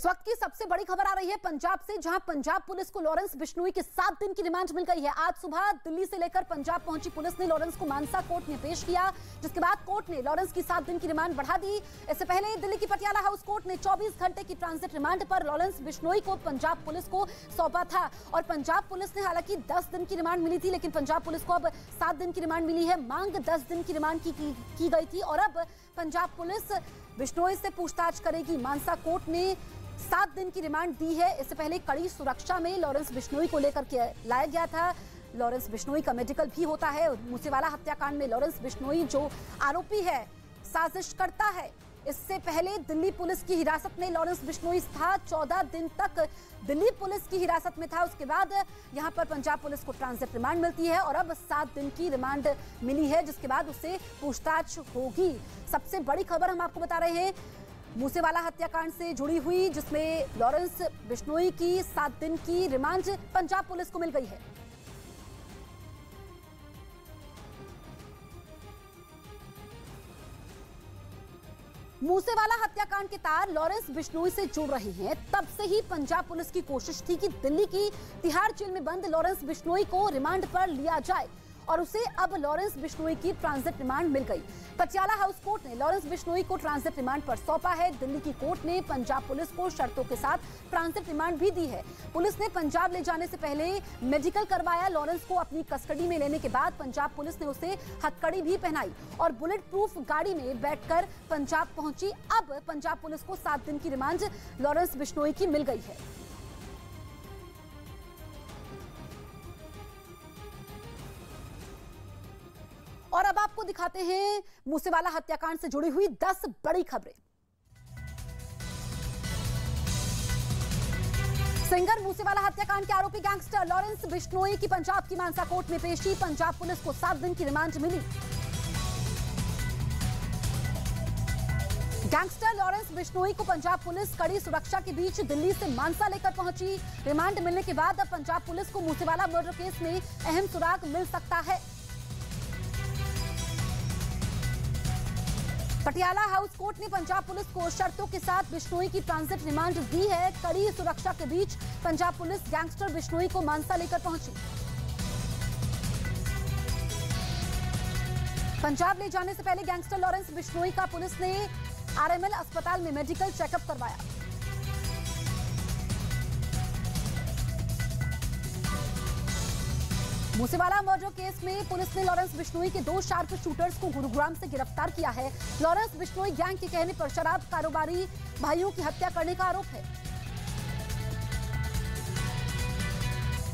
इस वक्त की सबसे बड़ी खबर आ रही है पंजाब से, जहां पंजाब पुलिस को लॉरेंस बिश्नोई की 7 दिन की रिमांड मिल गई है। आज सुबह दिल्ली से लेकर पंजाब पहुंची पुलिस ने लॉरेंस को मानसा कोर्ट में पेश किया, जिसके बाद कोर्ट ने लॉरेंस की 7 दिन की रिमांड बढ़ा दी। इससे पहले दिल्ली की पटियाला हाउस कोर्ट ने 24 घंटे की ट्रांजिट रिमांड पर लॉरेंस बिश्नोई को पंजाब पुलिस को सौंपा था। और पंजाब पुलिस ने हालांकि 10 दिन की रिमांड मिली थी, लेकिन पंजाब पुलिस को अब 7 दिन की रिमांड मिली है। मांग 10 दिन की रिमांड की गई थी और अब पंजाब पुलिस बिश्नोई से पूछताछ करेगी। मानसा कोर्ट ने 7 दिन की रिमांड दी है। इससे पहले कड़ी सुरक्षा में लॉरेंस बिश्नोई को लेकर के लाया गया था। लॉरेंस बिश्नोई का मेडिकल भी होता है। मूसेवाला हत्याकांड में लॉरेंस बिश्नोई जो आरोपी है, साजिश करता है। इससे पहले दिल्ली पुलिस की हिरासत में लॉरेंस बिश्नोई था। 14 दिन तक दिल्ली पुलिस की हिरासत में था। उसके बाद यहां पर पंजाब पुलिस को ट्रांजिट रिमांड मिलती है और अब 7 दिन की रिमांड मिली है, जिसके बाद उससे पूछताछ होगी। सबसे बड़ी खबर हम आपको बता रहे हैं मूसेवाला हत्याकांड से जुड़ी हुई, जिसमें लॉरेंस बिश्नोई की 7 दिन की रिमांड पंजाब पुलिस को मिल गई है। मूसेवाला हत्याकांड के तार लॉरेंस बिश्नोई से जुड़ रहे हैं। तब से ही पंजाब पुलिस की कोशिश थी कि दिल्ली की तिहाड़ जेल में बंद लॉरेंस बिश्नोई को रिमांड पर लिया जाए और उसे अब लॉरेंस बिश्नोई की ट्रांजिट रिमांड मिल गई। पटियाला हाउस कोर्ट ने लॉरेंस बिश्नोई को ट्रांजिट रिमांड पर सौंपा है। दिल्ली की कोर्ट ने पंजाब पुलिस को शर्तों के साथ ट्रांजिट रिमांड भी दी है। पुलिस ने पंजाब ले जाने से पहले मेडिकल करवाया। लॉरेंस को अपनी कस्टडी में लेने के बाद पंजाब पुलिस ने उसे हथकड़ी भी पहनाई और बुलेट प्रूफ गाड़ी में बैठकर पंजाब पहुंची। अब पंजाब पुलिस को 7 दिन की रिमांड लॉरेंस बिश्नोई की मिल गई है। और अब आपको दिखाते हैं मूसेवाला हत्याकांड से जुड़ी हुई 10 बड़ी खबरें। सिंगर मूसेवाला हत्याकांड के आरोपी गैंगस्टर लॉरेंस बिश्नोई की पंजाब की मानसा कोर्ट में पेशी। पंजाब पुलिस को 7 दिन की रिमांड मिली। गैंगस्टर लॉरेंस बिश्नोई को पंजाब पुलिस कड़ी सुरक्षा के बीच दिल्ली से मानसा लेकर पहुंची। रिमांड मिलने के बाद अब पंजाब पुलिस को मूसेवाला मर्डर केस में अहम सुराग मिल सकता है। पटियाला हाउस कोर्ट ने पंजाब पुलिस को शर्तों के साथ बिश्नोई की ट्रांजिट रिमांड दी है। कड़ी सुरक्षा के बीच पंजाब पुलिस गैंगस्टर बिश्नोई को मानसा लेकर पहुंची। पंजाब ले जाने से पहले गैंगस्टर लॉरेंस बिश्नोई का पुलिस ने आरएमएल अस्पताल में मेडिकल चेकअप करवाया। मूसेवाला मर्डर केस में पुलिस ने लॉरेंस बिश्नोई के 2 शार्प शूटर्स को गुरुग्राम से गिरफ्तार किया है। लॉरेंस बिश्नोई गैंग के कहने पर शराब कारोबारी भाइयों की हत्या करने का आरोप है।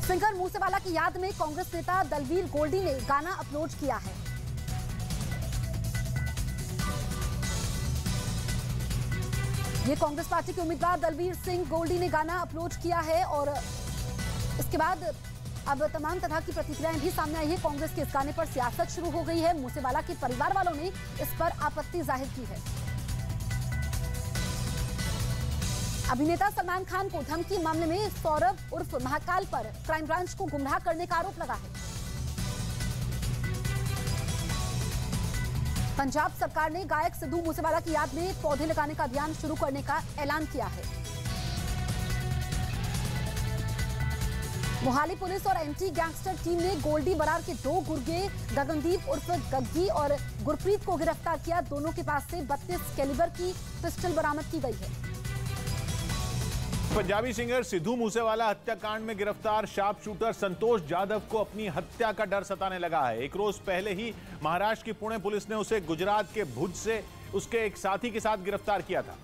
सिंगर मूसेवाला की याद में कांग्रेस नेता दलवीर गोल्डी ने गाना अपलोड किया है। ये कांग्रेस पार्टी के उम्मीदवार दलवीर सिंह गोल्डी ने गाना अपलोड किया है और इसके बाद अब तमाम तरह की प्रतिक्रियाएं भी सामने आई है। कांग्रेस के इस गाने पर सियासत शुरू हो गई है। मूसेवाला के परिवार वालों ने इस पर आपत्ति जाहिर की है। अभिनेता सलमान खान को धमकी मामले में सौरभ उर्फ महाकाल पर क्राइम ब्रांच को गुमराह करने का आरोप लगा है। पंजाब सरकार ने गायक सिद्धू मूसेवाला की याद में पौधे लगाने का अभियान शुरू करने का ऐलान किया है। मोहाली पुलिस और एंटी गैंगस्टर टीम ने गोल्डी बरार के 2 गुर्गे गगनदीप उर्फ गग्गी और गुरप्रीत को गिरफ्तार किया। दोनों के पास से 32 कैलिबर की पिस्टल बरामद की गई है। पंजाबी सिंगर सिद्धू मूसेवाला हत्याकांड में गिरफ्तार शार्प शूटर संतोष जाधव को अपनी हत्या का डर सताने लगा है। एक रोज पहले ही महाराष्ट्र की पुणे पुलिस ने उसे गुजरात के भुज से उसके एक साथी के साथ गिरफ्तार किया था,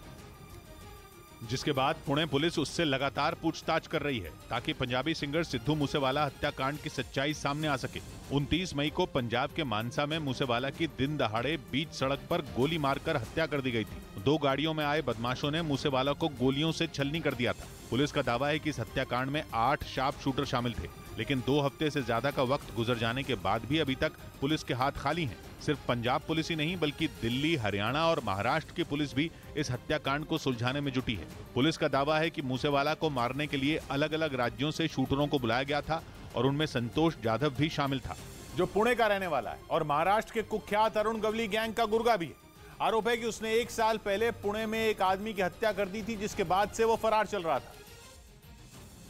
जिसके बाद पुणे पुलिस उससे लगातार पूछताछ कर रही है ताकि पंजाबी सिंगर सिद्धू मूसेवाला हत्याकांड की सच्चाई सामने आ सके। 29 मई को पंजाब के मानसा में मूसेवाला की दिन दहाड़े बीच सड़क पर गोली मारकर हत्या कर दी गई थी। 2 गाड़ियों में आए बदमाशों ने मूसेवाला को गोलियों से छलनी कर दिया था। पुलिस का दावा है कि इस हत्याकांड में 8 शार्प शूटर शामिल थे, लेकिन 2 हफ्ते से ज्यादा का वक्त गुजर जाने के बाद भी अभी तक पुलिस के हाथ खाली हैं। सिर्फ पंजाब पुलिस ही नहीं बल्कि दिल्ली, हरियाणा और महाराष्ट्र की पुलिस भी इस हत्याकांड को सुलझाने में जुटी है। पुलिस का दावा है कि मूसेवाला को मारने के लिए अलग अलग राज्यों से शूटरों को बुलाया गया था और उनमें संतोष जाधव भी शामिल था, जो पुणे का रहने वाला है और महाराष्ट्र के कुख्यात अरुण गवली गैंग का गुर्गा भी है। आरोप है कि उसने 1 साल पहले पुणे में एक आदमी की हत्या कर दी थी, जिसके बाद से वो फरार चल रहा था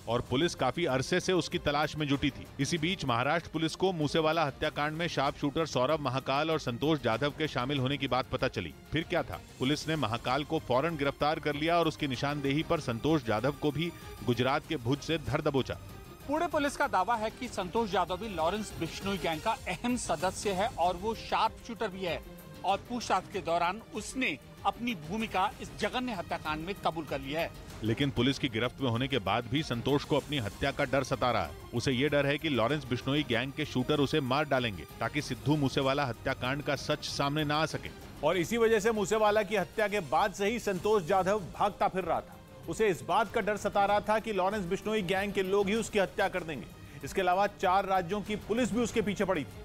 और पुलिस काफी अरसे से उसकी तलाश में जुटी थी। इसी बीच महाराष्ट्र पुलिस को मूसेवाला हत्याकांड में शार्प शूटर सौरभ महाकाल और संतोष जाधव के शामिल होने की बात पता चली। फिर क्या था? पुलिस ने महाकाल को फौरन गिरफ्तार कर लिया और उसकी निशानदेही पर संतोष जाधव को भी गुजरात के भुज से धर दबोचा। पुणे पुलिस का दावा है कि संतोष जाधव भी लॉरेंस बिश्नोई गैंग का अहम सदस्य है और वो शार्प शूटर भी है और पूछताछ के दौरान उसने अपनी भूमिका इस जघन्य हत्याकांड में कबूल कर लिया है। लेकिन पुलिस की गिरफ्त में होने के बाद भी संतोष को अपनी हत्या का डर सता रहा है। उसे ये डर है कि लॉरेंस बिश्नोई गैंग के शूटर उसे मार डालेंगे ताकि सिद्धू मूसेवाला हत्याकांड का सच सामने न आ सके। और इसी वजह से मूसेवाला की हत्या के बाद से ही संतोष जाधव भागता फिर रहा था। उसे इस बात का डर सता रहा था कि लॉरेंस बिश्नोई गैंग के लोग ही उसकी हत्या कर देंगे। इसके अलावा 4 राज्यों की पुलिस भी उसके पीछे पड़ी थी,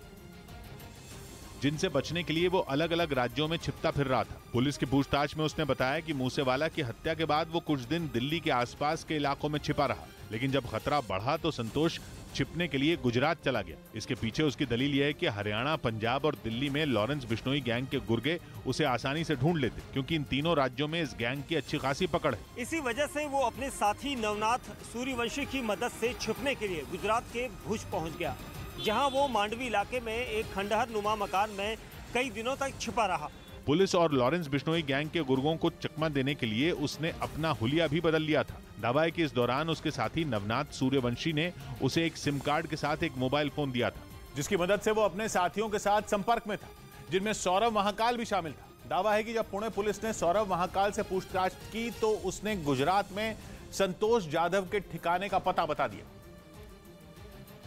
जिनसे बचने के लिए वो अलग अलग राज्यों में छिपता फिर रहा था। पुलिस की पूछताछ में उसने बताया कि मूसेवाला की हत्या के बाद वो कुछ दिन दिल्ली के आसपास के इलाकों में छिपा रहा, लेकिन जब खतरा बढ़ा तो संतोष छिपने के लिए गुजरात चला गया। इसके पीछे उसकी दलील यह है कि हरियाणा, पंजाब और दिल्ली में लॉरेंस बिश्नोई गैंग के गुर्गे उसे आसानी से ढूंढ लेते, क्योंकि इन तीनों राज्यों में इस गैंग की अच्छी खासी पकड़ है। इसी वजह से वो अपने साथी नवनाथ सूर्यवंशी की मदद से छुपने के लिए गुजरात के भुज पहुंच गया, जहां वो मांडवी इलाके में एक खंडहर नुमा मकान में कई दिनों तक छिपा रहा। पुलिस और लॉरेंस बिश्नोई गैंग के गुर्गों को चकमा देने के लिए उसने अपना हुलिया भी बदल लिया था। दावा है कि इस दौरान उसके साथी नवनाथ सूर्यवंशी ने उसे एक सिम कार्ड के साथ एक मोबाइल फोन दिया था, जिसकी मदद से वो अपने साथियों के साथ संपर्क में था, जिनमें सौरभ महाकाल भी शामिल था। दावा है कि जब पुणे पुलिस ने सौरभ महाकाल से पूछताछ की तो उसने गुजरात में संतोष जाधव के ठिकाने का पता बता दिया,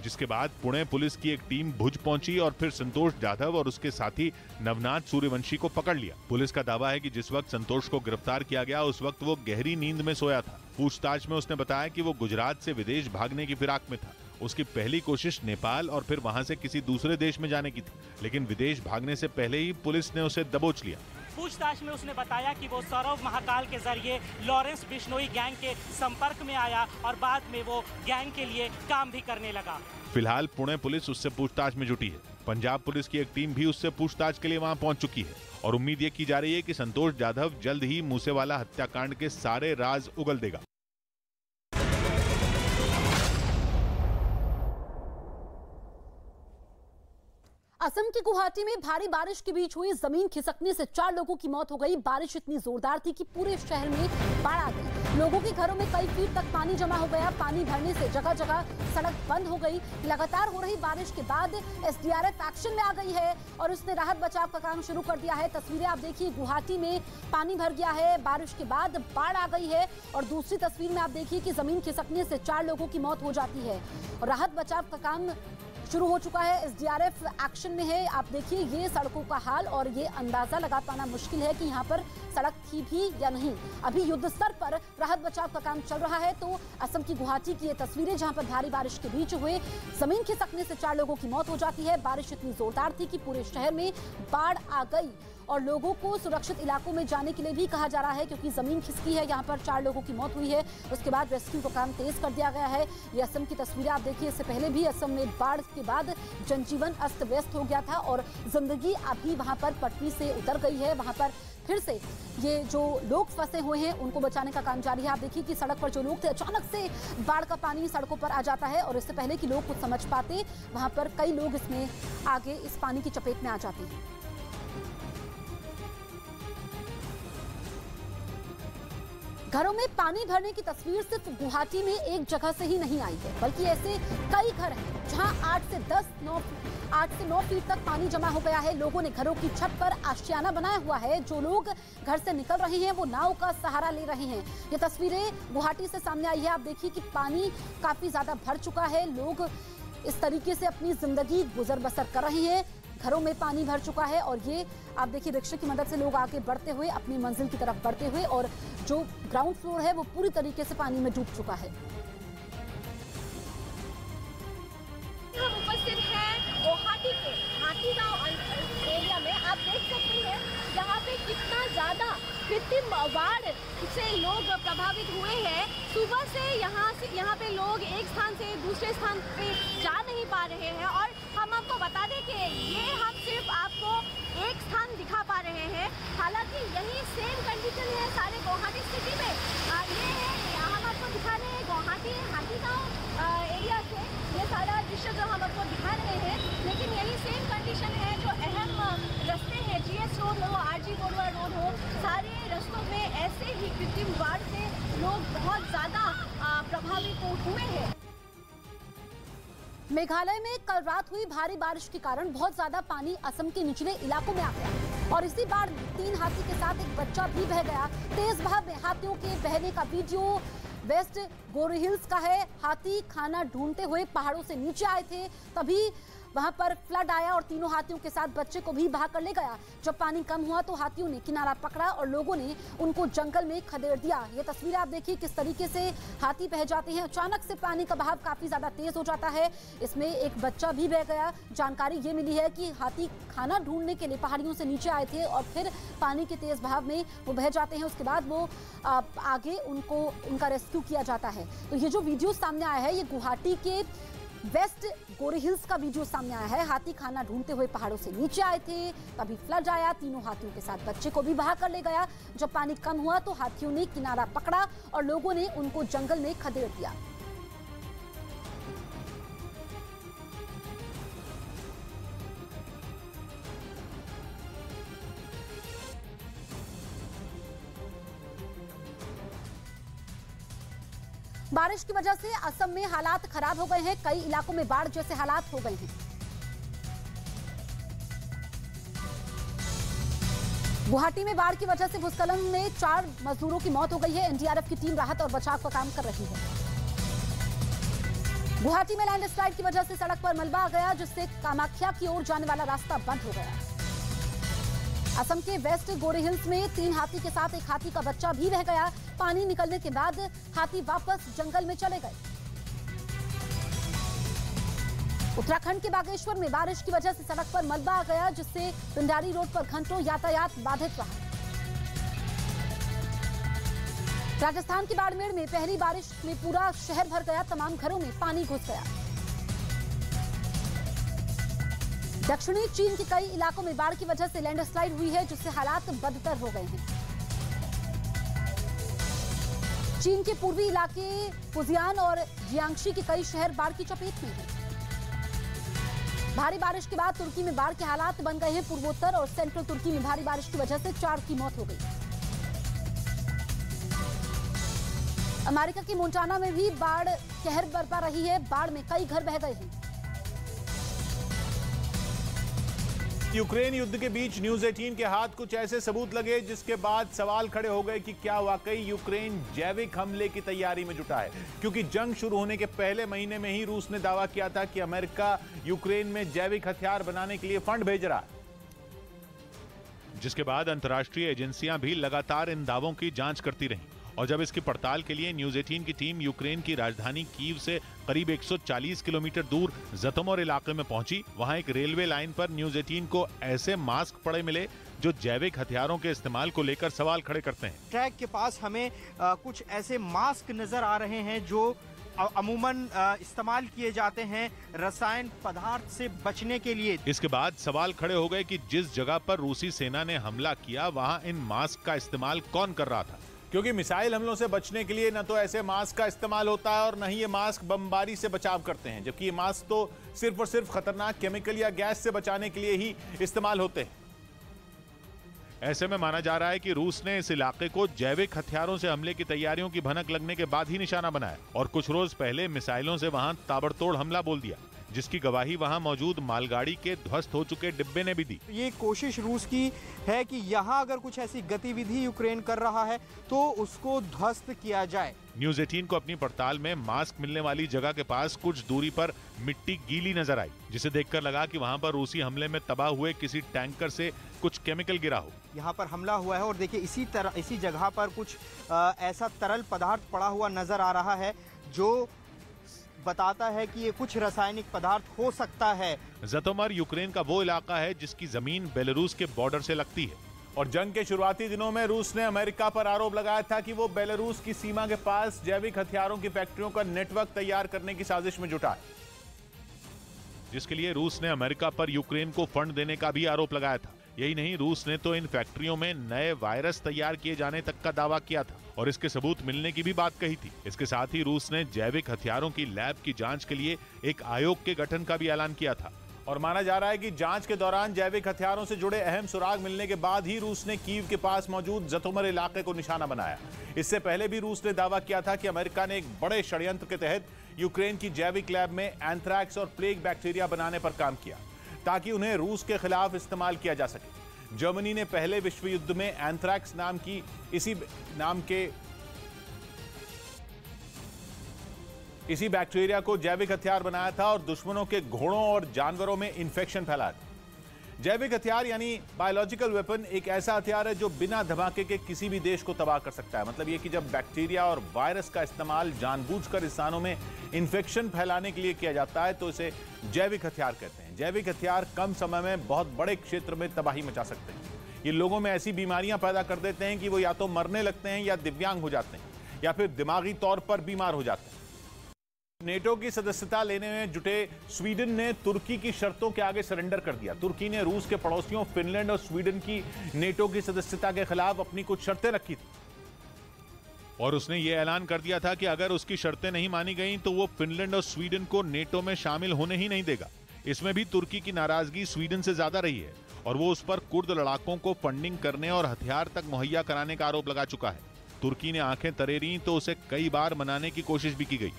जिसके बाद पुणे पुलिस की एक टीम भुज पहुंची और फिर संतोष जाधव और उसके साथी नवनाथ सूर्यवंशी को पकड़ लिया। पुलिस का दावा है कि जिस वक्त संतोष को गिरफ्तार किया गया उस वक्त वो गहरी नींद में सोया था। पूछताछ में उसने बताया कि वो गुजरात से विदेश भागने की फिराक में था। उसकी पहली कोशिश नेपाल और फिर वहां से किसी दूसरे देश में जाने की थी, लेकिन विदेश भागने से पहले ही पुलिस ने उसे दबोच लिया। पूछताछ में उसने बताया कि वो सौरभ महाकाल के जरिए लॉरेंस बिश्नोई गैंग के संपर्क में आया और बाद में वो गैंग के लिए काम भी करने लगा। फिलहाल पुणे पुलिस उससे पूछताछ में जुटी है। पंजाब पुलिस की एक टीम भी उससे पूछताछ के लिए वहां पहुंच चुकी है और उम्मीद ये की जा रही है कि संतोष जाधव जल्द ही मूसेवाला हत्याकांड के सारे राज उगल देगा। असम के गुवाहाटी में भारी बारिश के बीच हुई जमीन खिसकने से 4 लोगों की मौत हो गई। बारिश इतनी जोरदार थी कि पूरे शहर में बाढ़ आ गई। लोगों के घरों में कई फीट तक पानी जमा हो गया। पानी भरने से जगह जगह सड़क बंद हो गई। लगातार हो रही बारिश के बाद एसडीआरएफ एक्शन में आ गई है और उसने राहत बचाव का काम शुरू कर दिया है। तस्वीरें आप देखिए, गुवाहाटी में पानी भर गया है, बारिश के बाद बाढ़ आ गई है। और दूसरी तस्वीर में आप देखिए कि जमीन खिसकने से 4 लोगों की मौत हो जाती है और राहत बचाव का काम शुरू हो चुका है। एसडीआरएफ एक्शन में है। आप देखिए ये सड़कों का हाल और ये अंदाजा लगा पाना मुश्किल है कि यहाँ पर सड़क थी भी या नहीं। अभी युद्ध स्तर पर राहत बचाव का काम चल रहा है। तो असम की गुवाहाटी की ये तस्वीरें जहाँ पर भारी बारिश के बीच हुए जमीन खिसकने से 4 लोगों की मौत हो जाती है। बारिश इतनी जोरदार थी कि पूरे शहर में बाढ़ आ गई और लोगों को सुरक्षित इलाकों में जाने के लिए भी कहा जा रहा है, क्योंकि जमीन खिसकी है। यहाँ पर 4 लोगों की मौत हुई है। उसके बाद रेस्क्यू का काम तेज कर दिया गया है। ये असम की तस्वीरें आप देखिए। इससे पहले भी असम में बाढ़ के बाद जनजीवन अस्त व्यस्त हो गया था और जिंदगी अभी वहां पर पटरी से उतर गई है। वहां पर फिर से ये जो लोग फंसे हुए हैं उनको बचाने का काम जारी है। आप देखिए कि सड़क पर जो लोग थे, अचानक से बाढ़ का पानी सड़कों पर आ जाता है और इससे पहले कि लोग कुछ समझ पाते, वहां पर कई लोग इसमें आगे इस पानी की चपेट में आ जाते हैं। घरों में पानी भरने की तस्वीर सिर्फ गुवाहाटी में एक जगह से ही नहीं आई है, बल्कि ऐसे कई घर हैं जहां 8 से 9 फीट तक पानी जमा हो गया है। लोगों ने घरों की छत पर आशियाना बनाया हुआ है। जो लोग घर से निकल रहे हैं वो नाव का सहारा ले रहे हैं। ये तस्वीरें गुवाहाटी से सामने आई है। आप देखिए कि पानी काफी ज्यादा भर चुका है। लोग इस तरीके से अपनी जिंदगी गुजर बसर कर रहे हैं। घरों में पानी भर चुका है और ये आप देखिए रिक्शे की मदद से लोग आगे बढ़ते हुए अपनी मंजिल की तरफ बढ़ते हुए, और जो ग्राउंड फ्लोर है वो पूरी तरीके से पानी में डूब चुका है। हम उपस्थित हैं गुवाहाटी के हाथीगांव एरिया में। आप देख सकते हैं यहाँ पे कितना ज्यादा कृत्रिम बाढ़ से लोग प्रभावित हुए हैं। सुबह से यहाँ पे लोग एक स्थान से दूसरे स्थान पे जा नहीं पा रहे हैं। और हम आपको बता दें कि ये हम सिर्फ आपको एक स्थान दिखा पा रहे हैं। सिटी में ये है, हम आपको दिखा रहे हैं गुवाहाटी हाथीगांव एरिया से ये सारा दृश्य जो हम आपको दिखा रहे हैं। लेकिन यही सेम कंडीशन है, जो अहम रास्ते हैं, GS रोड हो, RG बोरवा रोड हो, सारे रास्तों में ऐसे ही कृत्रिम बाढ़ से लोग बहुत ज़्यादा प्रभावित हुए हैं। मेघालय में कल रात हुई भारी बारिश के कारण बहुत ज्यादा पानी असम के निचले इलाकों में आ गया और इसी बाढ़ 3 हाथी के साथ एक बच्चा भी बह गया। तेज बहाव में हाथियों के बहने का वीडियो वेस्ट गोरी हिल्स का है। हाथी खाना ढूंढते हुए पहाड़ों से नीचे आए थे, तभी वहां पर फ्लड आया और तीनों हाथियों के साथ बच्चे को भी बहा कर ले गया। जब पानी कम हुआ तो हाथियों ने किनारा पकड़ा और लोगों ने उनको जंगल में खदेड़ दिया। ये तस्वीरें आप देखिए किस तरीके से हाथी बह जाते हैं। अचानक से पानी का बहाव काफी ज्यादा तेज हो जाता है। इसमें एक बच्चा भी बह गया। जानकारी ये मिली है कि हाथी खाना ढूंढने के लिए पहाड़ियों से नीचे आए थे और फिर पानी के तेज बहाव में वो बह जाते हैं। उसके बाद वो आगे उनका रेस्क्यू किया जाता है। तो ये जो वीडियो सामने आया है, ये गुवाहाटी के वेस्ट गोरी हिल्स का वीडियो सामने आया है। हाथी खाना ढूंढते हुए पहाड़ों से नीचे आए थे, तभी फ्लड आया, तीनों हाथियों के साथ बच्चे को भी बहा कर ले गया। जब पानी कम हुआ तो हाथियों ने किनारा पकड़ा और लोगों ने उनको जंगल में खदेड़ दिया। बारिश की वजह से असम में हालात खराब हो गए हैं। कई इलाकों में बाढ़ जैसे हालात हो गए हैं। गुवाहाटी में बाढ़ की वजह से भूस्खलन में 4 मजदूरों की मौत हो गई है। एनडीआरएफ की टीम राहत और बचाव का काम कर रही है। गुवाहाटी में लैंडस्लाइड की वजह से सड़क पर मलबा आ गया, जिससे कामाख्या की ओर जाने वाला रास्ता बंद हो गया। असम के वेस्ट गोरी हिल्स में 3 हाथी के साथ एक हाथी का बच्चा भी रह गया। पानी निकलने के बाद हाथी वापस जंगल में चले गए। उत्तराखंड के बागेश्वर में बारिश की वजह से सड़क पर मलबा आ गया, जिससे पिंडारी रोड पर घंटों यातायात बाधित रहा। राजस्थान के बाड़मेर में पहली बारिश में पूरा शहर भर गया, तमाम घरों में पानी घुस गया। दक्षिणी चीन के कई इलाकों में बाढ़ की वजह से लैंडस्लाइड हुई है, जिससे हालात बदतर हो गए हैं। चीन के पूर्वी इलाके फुजियान और जियांगशी के कई शहर बाढ़ की चपेट में हैं। भारी बारिश के बाद तुर्की में बाढ़ के हालात बन गए हैं। पूर्वोत्तर और सेंट्रल तुर्की में भारी बारिश की वजह से 4 की मौत हो गई। अमेरिका की मोंटाना में भी बाढ़ कहर बरपा रही है। बाढ़ में कई घर बह गए हैं। यूक्रेन युद्ध के बीच न्यूज 18 के हाथ कुछ ऐसे सबूत लगे, जिसके बाद सवाल खड़े हो गए कि क्या वाकई यूक्रेन जैविक हमले की तैयारी में जुटा है। क्योंकि जंग शुरू होने के पहले महीने में ही रूस ने दावा किया था कि अमेरिका यूक्रेन में जैविक हथियार बनाने के लिए फंड भेज रहा है, जिसके बाद अंतर्राष्ट्रीय एजेंसियां भी लगातार इन दावों की जांच करती रहीं। और जब इसकी पड़ताल के लिए न्यूज 18 की टीम यूक्रेन की राजधानी कीव से करीब 140 किलोमीटर दूर जतोमोर इलाके में पहुंची, वहां एक रेलवे लाइन पर न्यूज 18 को ऐसे मास्क पड़े मिले जो जैविक हथियारों के इस्तेमाल को लेकर सवाल खड़े करते हैं। ट्रैक के पास हमें कुछ ऐसे मास्क नजर आ रहे हैं जो अमूमन इस्तेमाल किए जाते हैं रसायन पदार्थ से बचने के लिए। इसके बाद सवाल खड़े हो गए कि जिस जगह पर रूसी सेना ने हमला किया, वहां इन मास्क का इस्तेमाल कौन कर रहा था। क्योंकि मिसाइल हमलों से बचने के लिए न तो ऐसे मास्क का इस्तेमाल होता है और न ही ये मास्क बमबारी से बचाव करते हैं, जबकि ये मास्क तो सिर्फ और सिर्फ खतरनाक केमिकल या गैस से बचाने के लिए ही इस्तेमाल होते हैं। ऐसे में माना जा रहा है कि रूस ने इस इलाके को जैविक हथियारों से हमले की तैयारियों की भनक लगने के बाद ही निशाना बनाया और कुछ रोज पहले मिसाइलों से वहां ताबड़तोड़ हमला बोल दिया, जिसकी गवाही वहां मौजूद मालगाड़ी के ध्वस्त हो चुके डिब्बे ने भी दी। ये कोशिश रूस की है कि यहाँ अगर कुछ ऐसी गतिविधि यूक्रेन कर रहा है तो उसको ध्वस्त किया जाए। न्यूज 18 को अपनी पड़ताल में मास्क मिलने वाली जगह के पास कुछ दूरी पर मिट्टी गीली नजर आई, जिसे देखकर लगा कि वहां पर रूसी हमले में तबाह हुए किसी टैंकर से कुछ केमिकल गिरा हो। यहाँ पर हमला हुआ है और देखिए इसी जगह पर कुछ ऐसा तरल पदार्थ पड़ा हुआ नजर आ रहा है जो बताता है कि ये कुछ रासायनिक पदार्थ हो सकता है। जतोमर यूक्रेन का वो इलाका है जिसकी जमीन बेलारूस के बॉर्डर से लगती है और जंग के शुरुआती दिनों में रूस ने अमेरिका पर आरोप लगाया था कि वो बेलारूस की सीमा के पास जैविक हथियारों की फैक्ट्रियों का नेटवर्क तैयार करने की साजिश में जुटा है, जिसके लिए रूस ने अमेरिका पर यूक्रेन को फंड देने का भी आरोप लगाया था। यही नहीं, रूस ने तो इन फैक्ट्रियों में नए वायरस तैयार किए जाने तक का दावा किया था। और इसके सबूत मिलने की भी बात कही थी। इसके साथ ही रूस ने जैविक हथियारों की लैब की जांच के लिए एक आयोग के गठन का भी ऐलान किया था। और माना जा रहा है कि जांच के दौरान जैविक हथियारों से जुड़े अहम सुराग मिलने के बाद ही रूस ने कीव के पास मौजूद जतोमर इलाके को निशाना बनाया। इससे पहले भी रूस ने दावा किया था कि अमेरिका ने एक बड़े षड्यंत्र के तहत यूक्रेन की जैविक लैब में एंथ्रैक्स और प्लेग बैक्टीरिया बनाने पर काम किया ताकि उन्हें रूस के खिलाफ इस्तेमाल किया जा सके। जर्मनी ने पहले विश्व युद्ध में एंथ्रैक्स नाम की इसी बैक्टीरिया को जैविक हथियार बनाया था और दुश्मनों के घोड़ों और जानवरों में इंफेक्शन फैलाया था। जैविक हथियार यानी बायोलॉजिकल वेपन एक ऐसा हथियार है जो बिना धमाके के किसी भी देश को तबाह कर सकता है। मतलब यह कि जब बैक्टीरिया और वायरस का इस्तेमाल जानबूझकर इंसानों में इंफेक्शन फैलाने के लिए किया जाता है तो इसे जैविक हथियार कहते हैं। जैविक हथियार कम समय में बहुत बड़े क्षेत्र में तबाही मचा सकते हैं। ये लोगों में ऐसी बीमारियां पैदा कर देते हैं कि वो या तो मरने लगते हैं या दिव्यांग हो जाते हैं या फिर दिमागी तौर पर बीमार हो जाते हैं। नेटो की सदस्यता लेने में जुटे स्वीडन ने तुर्की की शर्तों के आगे सरेंडर कर दिया। तुर्की ने रूस के पड़ोसियों फिनलैंड और स्वीडन की नेटो की सदस्यता के खिलाफ अपनी कुछ शर्तें रखी थी और उसने ये ऐलान कर दिया था कि अगर उसकी शर्तें नहीं मानी गईं तो वो फिनलैंड और स्वीडन को नेटो में शामिल होने ही नहीं देगा। इसमें भी तुर्की की नाराजगी स्वीडन से ज्यादा रही है और वो उस पर कुर्द लड़ाकों को फंडिंग करने और हथियार तक मुहैया कराने का आरोप लगा चुका है। तुर्की ने आंखें तरेरी तो उसे कई बार मनाने की कोशिश भी की गई,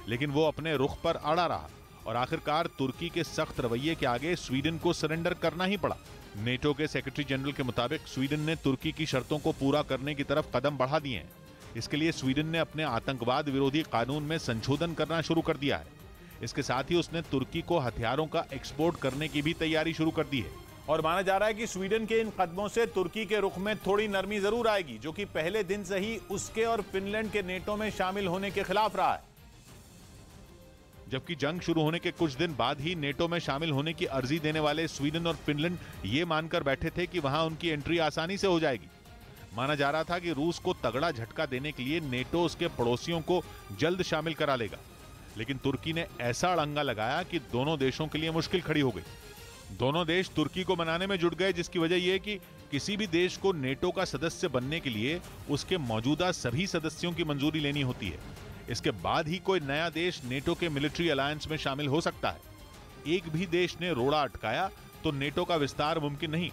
लेकिन वो अपने रुख पर अड़ा रहा और आखिरकार तुर्की के सख्त रवैये के आगे स्वीडन को सरेंडर करना ही पड़ा। नेटो के सेक्रेटरी जनरल के मुताबिक स्वीडन ने तुर्की की शर्तों को पूरा करने की तरफ कदम बढ़ा दिए हैं। इसके लिए स्वीडन ने अपने आतंकवाद विरोधी कानून में संशोधन करना शुरू कर दिया है। इसके साथ ही उसने तुर्की को हथियारों का एक्सपोर्ट करने की भी तैयारी शुरू कर दी है। और माना जा रहा है कि स्वीडन के इन कदमों से तुर्की के रुख में थोड़ी नरमी जरूर आएगी, जो कि पहले दिन से ही उसके और फिनलैंड के नेटो में शामिल होने के खिलाफ रहा है। जबकि जंग शुरू होने के कुछ दिन बाद ही नेटो में शामिल होने की अर्जी देने वाले स्वीडन और फिनलैंड ये मानकर बैठे थे कि वहां उनकी एंट्री आसानी से हो जाएगी। माना जा रहा था कि रूस को तगड़ा झटका देने के लिए नेटो उसके पड़ोसियों को जल्द शामिल करा लेगा, लेकिन तुर्की ने ऐसा अड़ंगा लगाया कि दोनों देशों के लिए मुश्किल खड़ी हो गई। दोनों देश तुर्की को मनाने में जुट गए, जिसकी वजह यह कि किसी भी देश को नेटो का सदस्य बनने के लिए उसके मौजूदा सभी सदस्यों की मंजूरी लेनी होती है। इसके बाद ही कोई नया देश नेटो के मिलिट्री अलायंस में शामिल हो सकता है। एक भी देश ने रोड़ा अटकाया तो नेटो का विस्तार मुमकिन नहीं।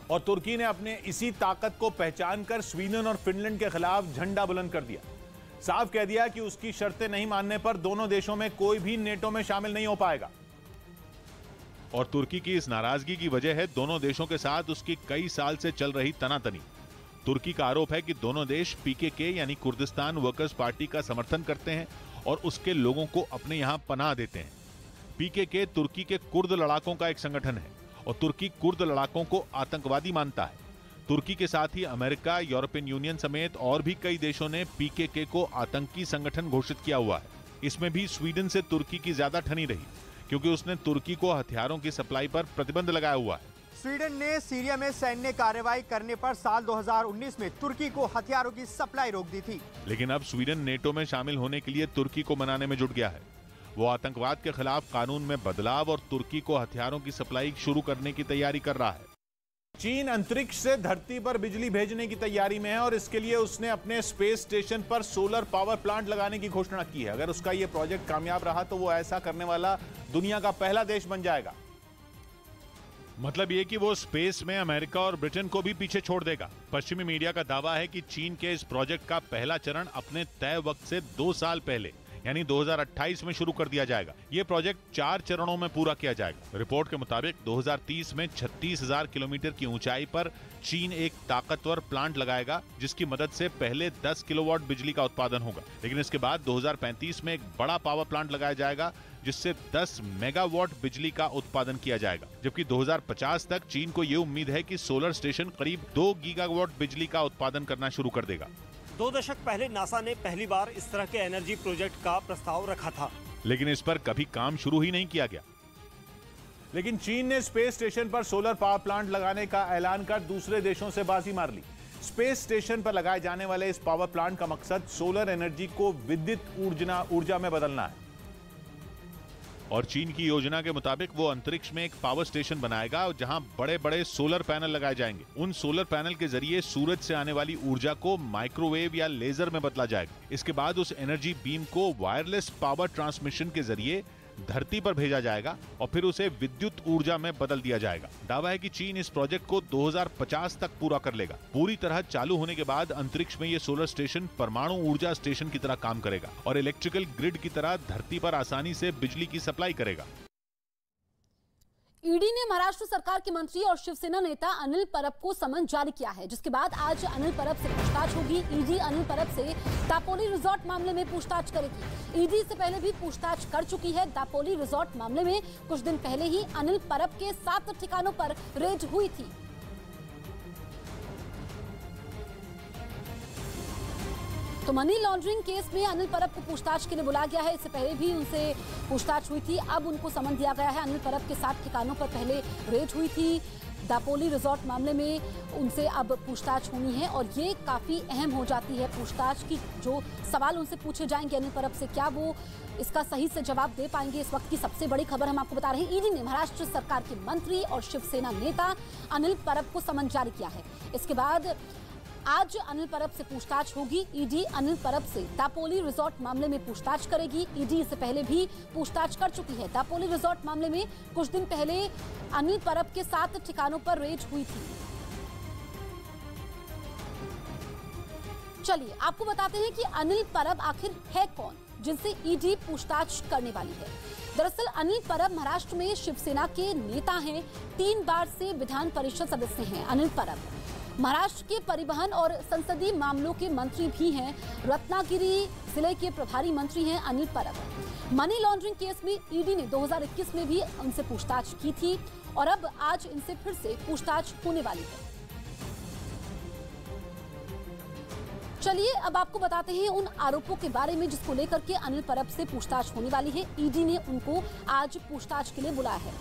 और तुर्की ने अपने इसी ताकत को पहचानकर स्वीडन और फिनलैंड के खिलाफ झंडा बुलंद कर दिया। साफ कह दिया कि उसकी शर्तें नहीं मानने पर दोनों देशों में कोई भी नेटो में शामिल नहीं हो पाएगा। और तुर्की की इस नाराजगी की वजह है दोनों देशों के साथ उसकी कई साल से चल रही तनातनी। तुर्की का आरोप है कि दोनों देश पीकेके यानी कुर्दिस्तान वर्कर्स पार्टी का समर्थन करते हैं और उसके लोगों को अपने यहां पनाह देते हैं। पीकेके तुर्की के कुर्द लड़ाकों का एक संगठन है और तुर्की कुर्द लड़ाकों को आतंकवादी मानता है। तुर्की के साथ ही अमेरिका, यूरोपियन यूनियन समेत और भी कई देशों ने पीकेके को आतंकी संगठन घोषित किया हुआ है। इसमें भी स्वीडन से तुर्की की ज्यादा ठनी रही, क्योंकि उसने तुर्की को हथियारों की सप्लाई पर प्रतिबंध लगाया हुआ है। स्वीडन ने सीरिया में सैन्य कार्रवाई करने पर साल 2019 में तुर्की को हथियारों की सप्लाई रोक दी थी। लेकिन अब स्वीडन नेटो में शामिल होने के लिए तुर्की को मनाने में जुट गया है। वो आतंकवाद के खिलाफ कानून में बदलाव और तुर्की को हथियारों की सप्लाई शुरू करने की तैयारी कर रहा है। चीन अंतरिक्ष से धरती पर बिजली भेजने की तैयारी में है और इसके लिए उसने अपने स्पेस स्टेशन पर सोलर पावर प्लांट लगाने की घोषणा की है। अगर उसका यह प्रोजेक्ट कामयाब रहा तो वो ऐसा करने वाला दुनिया का पहला देश बन जाएगा। मतलब ये कि वो स्पेस में अमेरिका और ब्रिटेन को भी पीछे छोड़ देगा। पश्चिमी मीडिया का दावा है कि चीन के इस प्रोजेक्ट का पहला चरण अपने तय वक्त से 2 साल पहले यानी 2028 में शुरू कर दिया जाएगा। ये प्रोजेक्ट 4 चरणों में पूरा किया जाएगा। रिपोर्ट के मुताबिक 2030 में 36,000 किलोमीटर की ऊंचाई पर चीन एक ताकतवर प्लांट लगाएगा, जिसकी मदद से पहले 10 किलोवाट बिजली का उत्पादन होगा। लेकिन इसके बाद 2035 में एक बड़ा पावर प्लांट लगाया जाएगा, जिससे 10 मेगावाट बिजली का उत्पादन किया जाएगा। जबकि 2050 तक चीन को ये उम्मीद है कि सोलर स्टेशन करीब 2 गीगावाट बिजली का उत्पादन करना शुरू कर देगा। 2 दशक पहले नासा ने पहली बार इस तरह के एनर्जी प्रोजेक्ट का प्रस्ताव रखा था, लेकिन इस पर कभी काम शुरू ही नहीं किया गया। लेकिन चीन ने स्पेस स्टेशन पर सोलर पावर प्लांट लगाने का ऐलान कर दूसरे देशों से बाजी मार ली। स्पेस स्टेशन पर लगाए जाने वाले इस पावर प्लांट का मकसद सोलर एनर्जी को विद्युत ऊर्जा में बदलना है। और चीन की योजना के मुताबिक वो अंतरिक्ष में एक पावर स्टेशन बनाएगा जहां बड़े बड़े सोलर पैनल लगाए जाएंगे। उन सोलर पैनल के जरिए सूरज से आने वाली ऊर्जा को माइक्रोवेव या लेजर में बदला जाएगा। इसके बाद उस एनर्जी बीम को वायरलेस पावर ट्रांसमिशन के जरिए धरती पर भेजा जाएगा और फिर उसे विद्युत ऊर्जा में बदल दिया जाएगा। दावा है कि चीन इस प्रोजेक्ट को 2050 तक पूरा कर लेगा। पूरी तरह चालू होने के बाद अंतरिक्ष में ये सोलर स्टेशन परमाणु ऊर्जा स्टेशन की तरह काम करेगा और इलेक्ट्रिकल ग्रिड की तरह धरती पर आसानी से बिजली की सप्लाई करेगा। ईडी ने महाराष्ट्र सरकार के मंत्री और शिवसेना नेता अनिल परब को समन जारी किया है, जिसके बाद आज अनिल परब से पूछताछ होगी। ईडी अनिल परब से दापोली रिजॉर्ट मामले में पूछताछ करेगी। ईडी से पहले भी पूछताछ कर चुकी है। दापोली रिजॉर्ट मामले में कुछ दिन पहले ही अनिल परब के 7 ठिकानों पर रेड हुई थी। तो मनी लॉन्ड्रिंग केस में अनिल परब को पूछताछ के लिए बुलाया गया है। इससे पहले भी उनसे पूछताछ हुई थी, अब उनको समन दिया गया है। अनिल परब के 7 ठिकानों पर पहले रेड हुई थी। दापोली रिजॉर्ट मामले में उनसे अब पूछताछ होनी है और ये काफी अहम हो जाती है पूछताछ की। जो सवाल उनसे पूछे जाएंगे अनिल परब से, क्या वो इसका सही से जवाब दे पाएंगे? इस वक्त की सबसे बड़ी खबर हम आपको बता रहे हैं। ईडी ने महाराष्ट्र सरकार के मंत्री और शिवसेना नेता अनिल परब को समन जारी किया है। इसके बाद आज अनिल परब से पूछताछ होगी। ईडी अनिल परब से दापोली रिजॉर्ट मामले में पूछताछ करेगी। ईडी इससे पहले भी पूछताछ कर चुकी है। दापोली रिजॉर्ट मामले में कुछ दिन पहले अनिल परब के 7 ठिकानों पर रेड हुई थी। चलिए आपको बताते हैं कि अनिल परब आखिर है कौन जिनसे ईडी पूछताछ करने वाली है। दरअसल अनिल परब महाराष्ट्र में शिवसेना के नेता हैं। 3 बार से विधान परिषद सदस्य हैं अनिल परब। महाराष्ट्र के परिवहन और संसदीय मामलों के मंत्री भी हैं। रत्नागिरी जिले के प्रभारी मंत्री हैं Anil Parab. Money laundering case में ईडी ने 2021 में भी उनसे पूछताछ की थी और अब आज इनसे फिर से पूछताछ होने वाली है। चलिए अब आपको बताते हैं उन आरोपों के बारे में जिसको लेकर के अनिल परब से पूछताछ होने वाली है। ईडी ने उनको आज पूछताछ के लिए बुलाया है।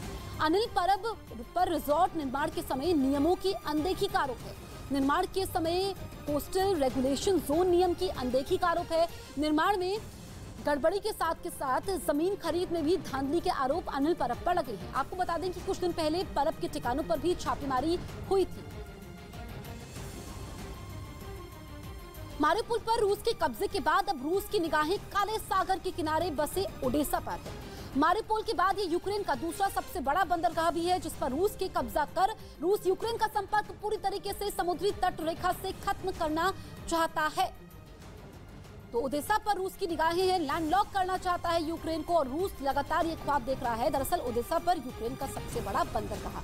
अनिल परब पर रिजॉर्ट निर्माण के समय नियमों की अनदेखी का आरोप है। निर्माण के समय कोस्टल रेगुलेशन जोन नियम की अनदेखी का आरोप है। निर्माण में गड़बड़ी के साथ जमीन खरीद में भी धांधली के आरोप अनिल परब पर लगे हैं। आपको बता दें कि कुछ दिन पहले परब के ठिकानों पर भी छापेमारी हुई थी। मारिउपोल पर रूस के कब्जे के बाद अब रूस की निगाहें काले सागर के किनारे बसे ओडेसा पर है। मारिउपोल के बाद ये यूक्रेन का दूसरा सबसे बड़ा बंदरगाह भी है जिस पर रूस के कब्जा कर रूस यूक्रेन का संपर्क पूरी तरीके से समुद्री तट रेखा से खत्म करना चाहता है। तो ओडेसा पर रूस की निगाहें हैं, लैंडलॉक करना चाहता है यूक्रेन को और रूस लगातार ये ख्वाब देख रहा है। दरअसल ओडेसा पर यूक्रेन का सबसे बड़ा बंदरगाह।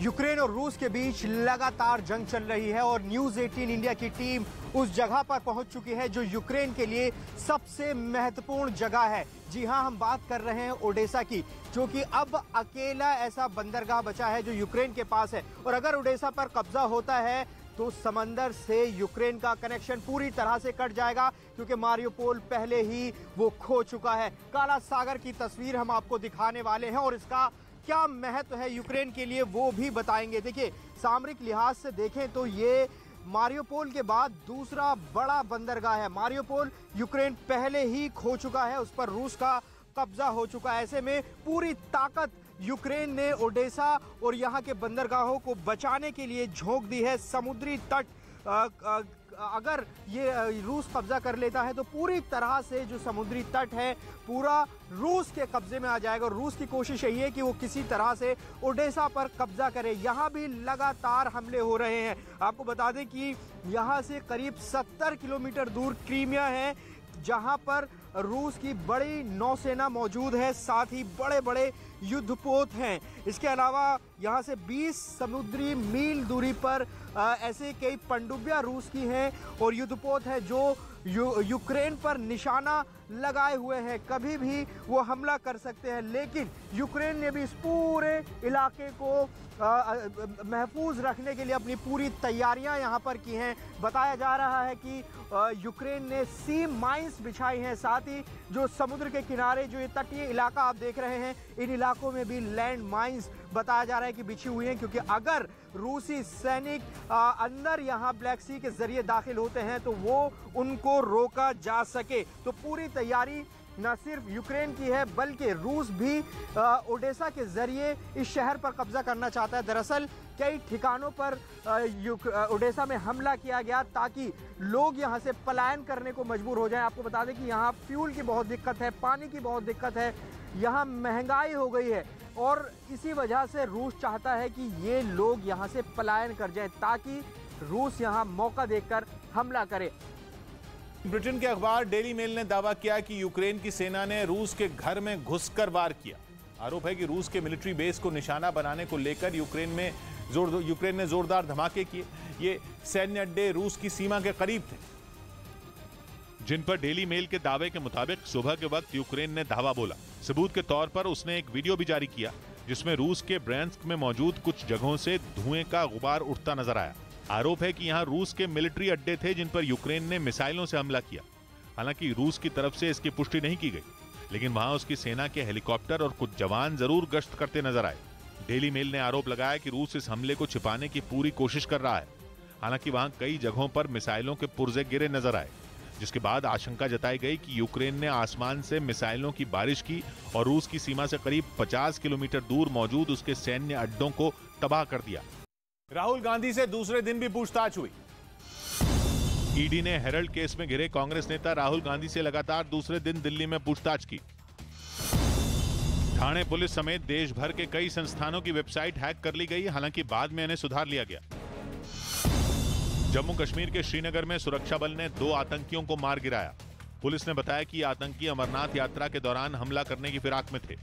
यूक्रेन और रूस के बीच लगातार जंग चल रही है और न्यूज़ 18 इंडिया की टीम उस जगह पर पहुंच चुकी है जो यूक्रेन के लिए सबसे महत्वपूर्ण जगह है। जी हां, हम बात कर रहे हैं ओडेसा की, जो कि अब अकेला ऐसा बंदरगाह बचा है जो यूक्रेन के पास है। और अगर ओडेसा पर कब्जा होता है तो समंदर से यूक्रेन का कनेक्शन पूरी तरह से कट जाएगा, क्योंकि मारिउपोल पहले ही वो खो चुका है। काला सागर की तस्वीर हम आपको दिखाने वाले हैं और इसका क्या महत्व है यूक्रेन के लिए वो भी बताएंगे। देखिए, सामरिक लिहाज से देखें तो ये मारिउपोल के बाद दूसरा बड़ा बंदरगाह है। मारिउपोल यूक्रेन पहले ही खो चुका है, उस पर रूस का कब्जा हो चुका है। ऐसे में पूरी ताकत यूक्रेन ने ओडेसा और यहाँ के बंदरगाहों को बचाने के लिए झोंक दी है। समुद्री तट अगर ये रूस कब्जा कर लेता है तो पूरी तरह से जो समुद्री तट है पूरा रूस के कब्जे में आ जाएगा। और रूस की कोशिश यही है कि वो किसी तरह से ओडेसा पर कब्जा करे। यहाँ भी लगातार हमले हो रहे हैं। आपको बता दें कि यहाँ से करीब 70 किलोमीटर दूर क्रीमिया है, जहाँ पर रूस की बड़ी नौसेना मौजूद है, साथ ही बड़े बड़े युद्धपोत हैं। इसके अलावा यहाँ से 20 समुद्री मील दूरी पर ऐसे कई पनडुब्बियां रूस की हैं और युद्धपोत हैं जो यूक्रेन पर निशाना लगाए हुए हैं। कभी भी वो हमला कर सकते हैं, लेकिन यूक्रेन ने भी इस पूरे इलाके को महफूज रखने के लिए अपनी पूरी तैयारियां यहाँ पर की हैं। बताया जा रहा है कि यूक्रेन ने सी माइंस बिछाई हैं, साथ ही जो समुद्र के किनारे जो ये तटीय इलाका आप देख रहे हैं, इन इलाकों में भी लैंड माइंस बताया जा रहा है कि बिछी हुई हैं, क्योंकि अगर रूसी सैनिक अंदर यहाँ ब्लैक सी के जरिए दाखिल होते हैं तो वो उनको रोका जा सके। तो पूरी तैयारी न सिर्फ यूक्रेन की है बल्कि रूस भी ओडेसा के जरिए इस शहर पर कब्जा करना चाहता है। दरअसल कई ठिकानों पर ओडेसा में हमला किया गया ताकि लोग यहां से पलायन करने को मजबूर हो जाएं। आपको बता दें कि यहां फ्यूल की बहुत दिक्कत है, पानी की बहुत दिक्कत है, यहां महंगाई हो गई है और इसी वजह से रूस चाहता है कि ये लोग यहां से पलायन कर जाएं ताकि रूस यहां मौका देखकर हमला करे। ब्रिटेन के अखबार डेली मेल ने दावा किया कि यूक्रेन की सेना ने रूस के घर में घुसकर वार किया। आरोप है कि रूस के मिलिट्री बेस को निशाना बनाने को लेकर यूक्रेन ने जोरदार धमाके किए। ये सैन्य अड्डे रूस की सीमा के करीब थे, जिन पर डेली मेल के दावे के मुताबिक सुबह के वक्त यूक्रेन ने धावा बोला। सबूत के तौर पर उसने एक वीडियो भी जारी किया जिसमें रूस के ब्रैंस्क में मौजूद कुछ जगहों से धुएं का गुबार उठता नजर आया। आरोप है कि यहां रूस के मिलिट्री अड्डे थे जिन पर यूक्रेन ने मिसाइलों से हमला किया। हालांकि रूस की तरफ से इसकी पुष्टि नहीं की गई, लेकिन वहां उसकी सेना के हेलीकॉप्टर और कुछ जवान जरूर गश्त करते नजर आए। डेली मेल ने आरोप लगाया कि रूस इस हमले को छिपाने की पूरी कोशिश कर रहा है। हालांकि वहां कई जगहों पर मिसाइलों के पुर्जे गिरे नजर आए, जिसके बाद आशंका जताई गई कि यूक्रेन ने आसमान से मिसाइलों की बारिश की और रूस की सीमा से करीब 50 किलोमीटर दूर मौजूद उसके सैन्य अड्डों को तबाह कर दिया। राहुल गांधी से दूसरे दिन भी पूछताछ हुई। ईडी ने हेरल्ड केस में घिरे कांग्रेस नेता राहुल गांधी से लगातार दूसरे दिन दिल्ली में पूछताछ की। ठाणे पुलिस समेत देश भर के कई संस्थानों की वेबसाइट हैक कर ली गई, हालांकि बाद में इन्हें सुधार लिया गया। जम्मू कश्मीर के श्रीनगर में सुरक्षा बल ने 2 आतंकियों को मार गिराया। पुलिस ने बताया कि आतंकी अमरनाथ यात्रा के दौरान हमला करने की फिराक में थे।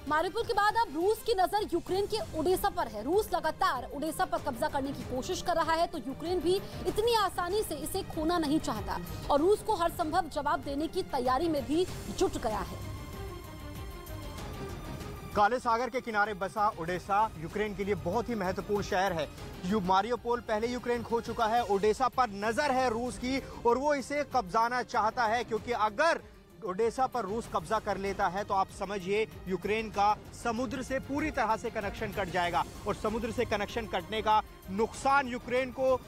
मारिउपोल के बाद अब रूस की नजर यूक्रेन के ओडेसा पर है। रूस लगातार ओडेसा पर कब्जा करने की कोशिश कर रहा है, तो यूक्रेन भी इतनी आसानी से इसे खोना नहीं चाहता और रूस को हर संभव जवाब देने की तैयारी में भी जुट गया है। काले सागर के किनारे बसा ओडेसा यूक्रेन के लिए बहुत ही महत्वपूर्ण शहर है। मारिउपोल पहले यूक्रेन खो चुका है, ओडेसा पर नजर है रूस की और वो इसे कब्जाना चाहता है, क्योंकि अगर ओडेसा पर रूस कब्जा कर लेता है तो आप समझिए यूक्रेन का समुद्र से पूरी तरह से कनेक्शन कट जाएगा और समुद्र से कनेक्शन कटने का नुकसान यूक्रेन को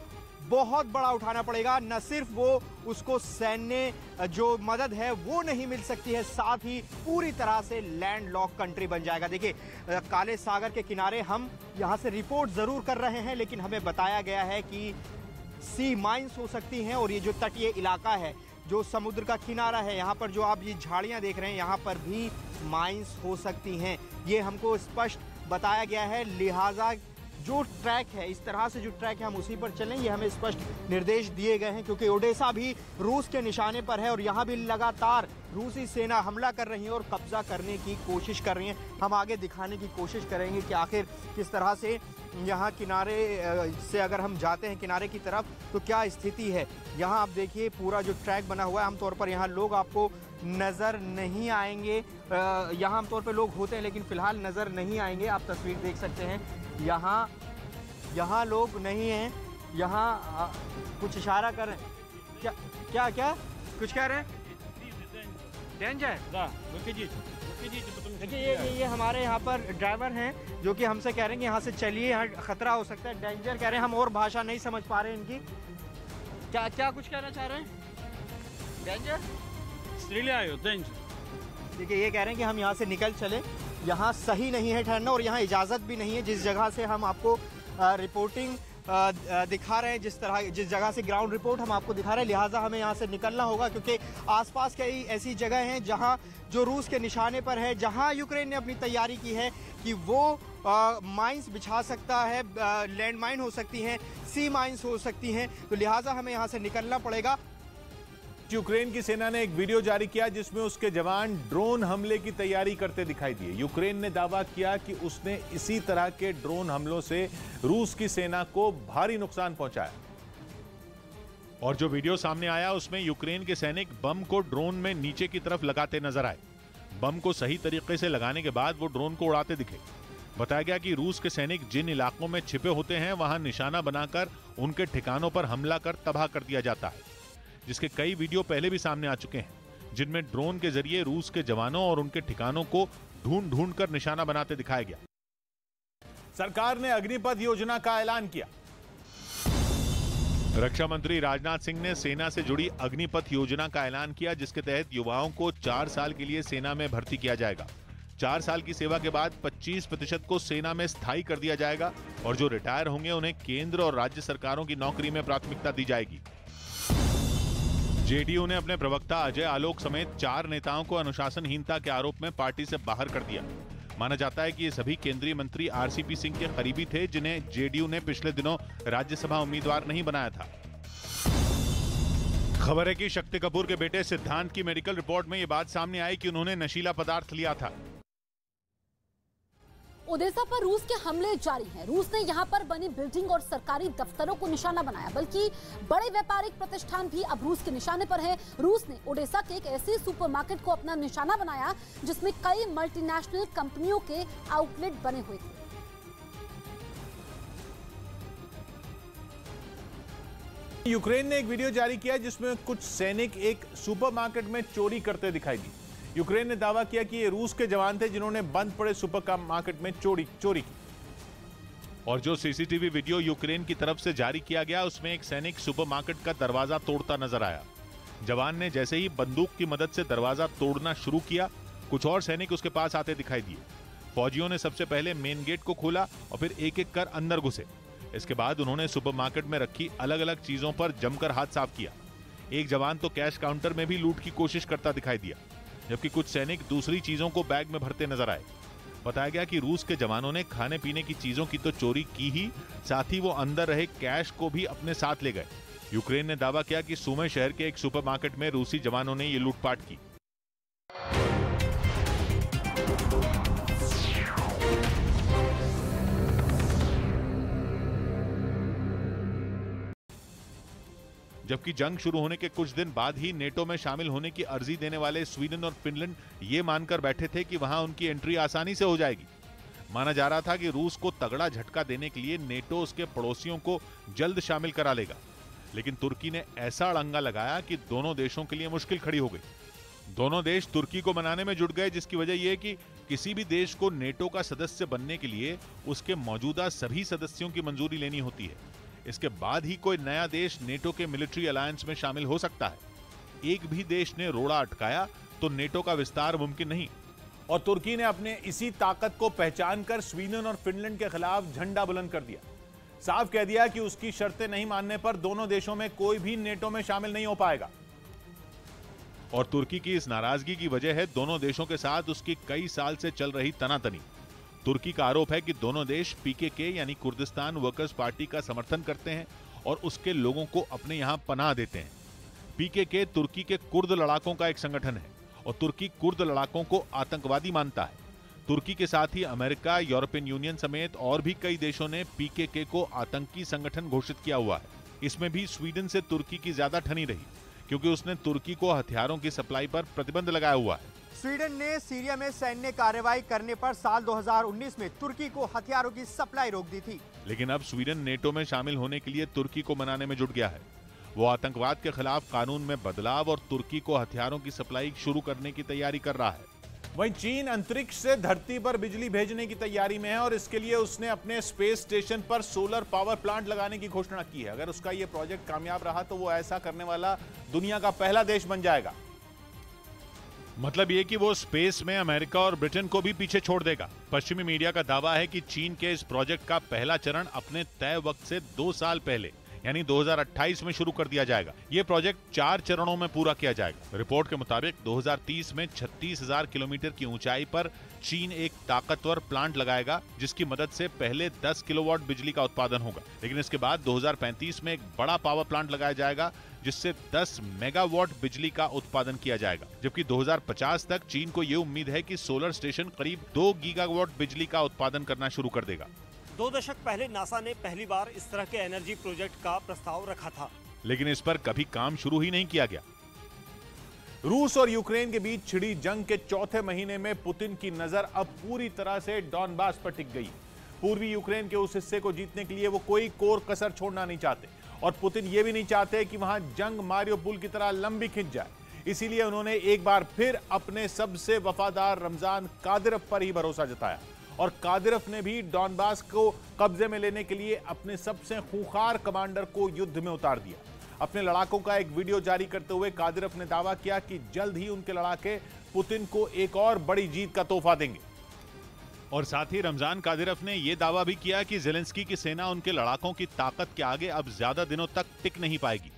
बहुत बड़ा उठाना पड़ेगा। न सिर्फ वो उसको सैन्य जो मदद है वो नहीं मिल सकती है, साथ ही पूरी तरह से लैंडलॉक कंट्री बन जाएगा। देखिए, काले सागर के किनारे हम यहाँ से रिपोर्ट जरूर कर रहे हैं, लेकिन हमें बताया गया है कि सी माइंस हो सकती हैं और ये जो तटीय इलाका है, जो समुद्र का किनारा है, यहाँ पर जो आप ये झाड़ियाँ देख रहे हैं, यहाँ पर भी माइंस हो सकती हैं। ये हमको स्पष्ट बताया गया है, लिहाजा जो ट्रैक है, इस तरह से जो ट्रैक है हम उसी पर चलें, ये हमें स्पष्ट निर्देश दिए गए हैं, क्योंकि ओडेसा भी रूस के निशाने पर है और यहाँ भी लगातार रूसी सेना हमला कर रही है और कब्जा करने की कोशिश कर रही है। हम आगे दिखाने की कोशिश करेंगे कि आखिर किस तरह से यहाँ किनारे से अगर हम जाते हैं किनारे की तरफ तो क्या स्थिति है। यहाँ आप देखिए पूरा जो ट्रैक बना हुआ है, आमतौर पर यहाँ लोग आपको नज़र नहीं आएंगे, यहाँ आमतौर पर लोग होते हैं लेकिन फिलहाल नज़र नहीं आएंगे। आप तस्वीर देख सकते हैं, यहाँ लोग नहीं हैं, यहाँ कुछ इशारा कर रहे हैं। क्या कुछ कह रहे हैं? डेंजर। देखिए ये हमारे यहाँ पर ड्राइवर हैं जो कि हमसे कह रहे हैं कि यहाँ से चलिए, यहाँ खतरा हो सकता है। डेंजर कह रहे हैं, हम और भाषा नहीं समझ पा रहे हैं इनकी। क्या कुछ कहना चाह रहे हैं? डेंजर। देखिए ये कह रहे हैं कि हम यहाँ से निकल चले, यहाँ सही नहीं है ठहरना और यहाँ इजाज़त भी नहीं है। जिस जगह से हम आपको रिपोर्टिंग दिखा रहे हैं, जिस जगह से ग्राउंड रिपोर्ट हम आपको दिखा रहे हैं, लिहाजा हमें यहाँ से निकलना होगा, क्योंकि आसपास कई ऐसी जगह हैं जहाँ जो रूस के निशाने पर है, जहाँ यूक्रेन ने अपनी तैयारी की है कि वो माइंस बिछा सकता है, लैंड माइन हो सकती हैं, सी माइंस हो सकती हैं, तो लिहाजा हमें यहाँ से निकलना पड़ेगा। यूक्रेन की सेना ने एक वीडियो जारी किया जिसमें उसके जवान ड्रोन हमले की तैयारी करते दिखाई दिए। यूक्रेन ने दावा किया कि उसने इसी तरह के ड्रोन हमलों से रूस की सेना को भारी नुकसान पहुंचाया। और जो वीडियो सामने आया उसमें यूक्रेन के सैनिक बम को ड्रोन में नीचे की तरफ लगाते नजर आए। बम को सही तरीके से लगाने के बाद वो ड्रोन को उड़ाते दिखे। बताया गया कि रूस के सैनिक जिन इलाकों में छिपे होते हैं वहां निशाना बनाकर उनके ठिकानों पर हमला कर तबाह कर दिया जाता है, जिसके कई वीडियो पहले भी सामने आ चुके हैं, जिनमें ड्रोन के जरिए रूस के जवानों और उनके ठिकानों को ढूंढ ढूंढ कर निशाना बनाते दिखाया गया। सरकार ने अग्निपथ योजना का ऐलान किया। रक्षा मंत्री राजनाथ सिंह ने सेना से जुड़ी अग्निपथ योजना का ऐलान किया, जिसके तहत युवाओं को 4 साल के लिए सेना में भर्ती किया जाएगा। 4 साल की सेवा के बाद 25% को सेना में स्थायी कर दिया जाएगा और जो रिटायर होंगे उन्हें केंद्र और राज्य सरकारों की नौकरी में प्राथमिकता दी जाएगी। जेडीयू ने अपने प्रवक्ता अजय आलोक समेत 4 नेताओं को अनुशासनहीनता के आरोप में पार्टी से बाहर कर दिया। माना जाता है कि ये सभी केंद्रीय मंत्री आरसीपी सिंह के करीबी थे, जिन्हें जेडीयू ने पिछले दिनों राज्यसभा उम्मीदवार नहीं बनाया था। खबर है कि शक्ति कपूर के बेटे सिद्धांत की मेडिकल रिपोर्ट में यह बात सामने आई कि उन्होंने नशीला पदार्थ लिया था। ओडेसा पर रूस के हमले जारी हैं। रूस ने यहां पर बनी बिल्डिंग और सरकारी दफ्तरों को निशाना बनाया, बल्कि बड़े व्यापारिक प्रतिष्ठान भी अब रूस के निशाने पर हैं। रूस ने ओडेसा के एक ऐसे सुपरमार्केट को अपना निशाना बनाया जिसमें कई मल्टीनेशनल कंपनियों के आउटलेट बने हुए थे। यूक्रेन ने एक वीडियो जारी किया जिसमें कुछ सैनिक एक सुपरमार्केट में चोरी करते दिखाई दी। यूक्रेन ने दावा किया कि ये रूस के जवान थे जिन्होंने बंद पड़े सुपरमार्केट में चोरी की। और जो सीसीटीवी वीडियो यूक्रेन की तरफ से जारी किया गया, उसमें एक सैनिक सुपरमार्केट का दरवाजा तोड़ता नजर आया। जवान ने जैसे ही बंदूक की मदद से दरवाजा तोड़ना शुरू किया, कुछ और सैनिक उसके पास आते दिखाई दिए। फौजियों ने सबसे पहले मेन गेट को खोला और फिर एक एक कर अंदर घुसे। इसके बाद उन्होंने सुपरमार्केट में रखी अलग अलग चीजों पर जमकर हाथ साफ किया। एक जवान तो कैश काउंटर में भी लूट की कोशिश करता दिखाई दिया, जबकि कुछ सैनिक दूसरी चीजों को बैग में भरते नजर आए। बताया गया कि रूस के जवानों ने खाने पीने की चीजों की तो चोरी की ही, साथ ही वो अंदर रहे कैश को भी अपने साथ ले गए। यूक्रेन ने दावा किया कि सुमे शहर के एक सुपरमार्केट में रूसी जवानों ने ये लूटपाट की। जबकि जंग शुरू होने के कुछ दिन बाद ही नेटो में शामिल होने की अर्जी देने वाले स्वीडन और फिनलैंड ये मानकर बैठे थे कि वहां उनकी एंट्री आसानी से हो जाएगी। माना जा रहा था कि रूस को तगड़ा झटका देने के लिए नेटो उसके पड़ोसियों को जल्द शामिल करा लेगा, लेकिन तुर्की ने ऐसा अड़ंगा लगाया कि दोनों देशों के लिए मुश्किल खड़ी हो गई। दोनों देश तुर्की को मनाने में जुट गए, जिसकी वजह यह कि किसी भी देश को नेटो का सदस्य बनने के लिए उसके मौजूदा सभी सदस्यों की मंजूरी लेनी होती है। इसके बाद ही कोई नया देश नेटो के मिलिट्री अलायंस में शामिल हो सकता है। एक भी देश ने रोड़ा अटकाया तो नेटो का विस्तार मुमकिन नहीं। और तुर्की ने अपने इसी ताकत को पहचानकर स्वीडन और फिनलैंड के खिलाफ झंडा बुलंद कर दिया। साफ कह दिया कि उसकी शर्तें नहीं मानने पर दोनों देशों में कोई भी नेटो में शामिल नहीं हो पाएगा। और तुर्की की इस नाराजगी की वजह है दोनों देशों के साथ उसकी कई साल से चल रही तनातनी। तुर्की का आरोप है कि दोनों देश पीकेके यानी कुर्दिस्तान वर्कर्स पार्टी का समर्थन करते हैं और उसके लोगों को अपने यहां पनाह देते हैं। पीकेके तुर्की के कुर्द लड़ाकों का एक संगठन है और तुर्की कुर्द लड़ाकों को आतंकवादी मानता है। तुर्की के साथ ही अमेरिका, यूरोपियन यूनियन समेत और भी कई देशों ने पीकेके को आतंकी संगठन घोषित किया हुआ है। इसमें भी स्वीडन से तुर्की की ज्यादा ठनी रही, क्योंकि उसने तुर्की को हथियारों की सप्लाई पर प्रतिबंध लगाया हुआ है। स्वीडन ने सीरिया में सैन्य कार्रवाई करने पर साल 2019 में तुर्की को हथियारों की सप्लाई रोक दी थी। लेकिन अब स्वीडन नेटो में शामिल होने के लिए तुर्की को मनाने में जुट गया है। वो आतंकवाद के खिलाफ कानून में बदलाव और तुर्की को हथियारों की सप्लाई शुरू करने की तैयारी कर रहा है। वहीं चीन अंतरिक्ष से धरती पर बिजली भेजने की तैयारी में है और इसके लिए उसने अपने स्पेस स्टेशन पर सोलर पावर प्लांट लगाने की घोषणा की है। अगर उसका यह प्रोजेक्ट कामयाब रहा तो वो ऐसा करने वाला दुनिया का पहला देश बन जाएगा। मतलब ये कि वो स्पेस में अमेरिका और ब्रिटेन को भी पीछे छोड़ देगा। पश्चिमी मीडिया का दावा है कि चीन के इस प्रोजेक्ट का पहला चरण अपने तय वक्त से 2 साल पहले यानी 2028 में शुरू कर दिया जाएगा। ये प्रोजेक्ट 4 चरणों में पूरा किया जाएगा। रिपोर्ट के मुताबिक 2030 में 36,000 किलोमीटर की ऊंचाई पर चीन एक ताकतवर प्लांट लगाएगा, जिसकी मदद से पहले 10 किलोवाट बिजली का उत्पादन होगा। लेकिन इसके बाद 2035 में एक बड़ा पावर प्लांट लगाया जाएगा, जिससे 10 मेगावाट बिजली का उत्पादन किया जाएगा। जबकि 2050 तक चीन को ये उम्मीद है कि सोलर स्टेशन करीब 2 गीगावाट बिजली का उत्पादन करना शुरू कर देगा। 2 दशक पहले नासा ने पहली बार इस तरह के एनर्जी प्रोजेक्ट का प्रस्ताव रखा था, लेकिन इस पर कभी काम शुरू ही नहीं किया गया। रूस और यूक्रेन के बीच छिड़ी जंग के चौथे महीने में पुतिन की नजर अब पूरी तरह से डॉनबास पर टिक गई। पूर्वी यूक्रेन के उस हिस्से को जीतने के लिए वो कोई कोर कसर छोड़ना नहीं चाहते और पुतिन ये भी नहीं चाहते कि वहां जंग मारियोपुल की तरह लंबी खिंच जाए। इसीलिए उन्होंने एक बार फिर अपने सबसे वफादार रमजान कादिरव पर ही भरोसा जताया और कादिरव ने भी डॉनबास को कब्जे में लेने के लिए अपने सबसे खूंखार कमांडर को युद्ध में उतार दिया। अपने लड़ाकों का एक वीडियो जारी करते हुए कादिरव ने दावा किया कि जल्द ही उनके लड़ाके पुतिन को एक और बड़ी जीत का तोहफा देंगे। और साथ ही रमजान कादिरव ने यह दावा भी किया कि जेलेंस्की की सेना उनके लड़ाकों की ताकत के आगे अब ज्यादा दिनों तक टिक नहीं पाएगी,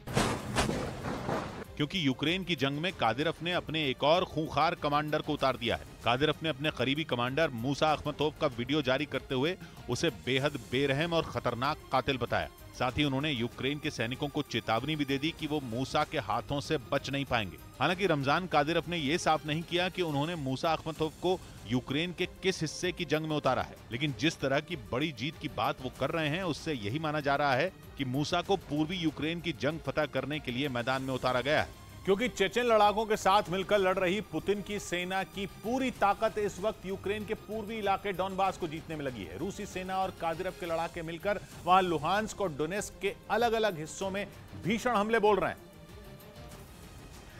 क्योंकि यूक्रेन की जंग में कादिरव ने अपने एक और खूंखार कमांडर को उतार दिया है। कादिरव ने अपने करीबी कमांडर मूसा अखमतोव का वीडियो जारी करते हुए उसे बेहद बेरहम और खतरनाक कातिल बताया। साथ ही उन्होंने यूक्रेन के सैनिकों को चेतावनी भी दे दी कि वो मूसा के हाथों से बच नहीं पाएंगे। हालांकि रमजान कादिरव ने यह साफ नहीं किया कि उन्होंने मूसा अखमतोव को यूक्रेन के किस हिस्से की जंग में उतारा है, लेकिन जिस तरह की बड़ी जीत की बात वो कर रहे हैं उससे यही माना जा रहा है कि मूसा को पूर्वी यूक्रेन की जंग फतह करने के लिए मैदान में उतारा गया है। क्योंकि चेचन लड़ाकों के साथ मिलकर लड़ रही पुतिन की सेना की पूरी ताकत इस वक्त यूक्रेन के पूर्वी इलाके डॉनबास को जीतने में लगी है। रूसी सेना और कादिरव के लड़ाके मिलकर वहां लुहांस्क और डोनेस्क के अलग अलग हिस्सों में भीषण हमले बोल रहे हैं।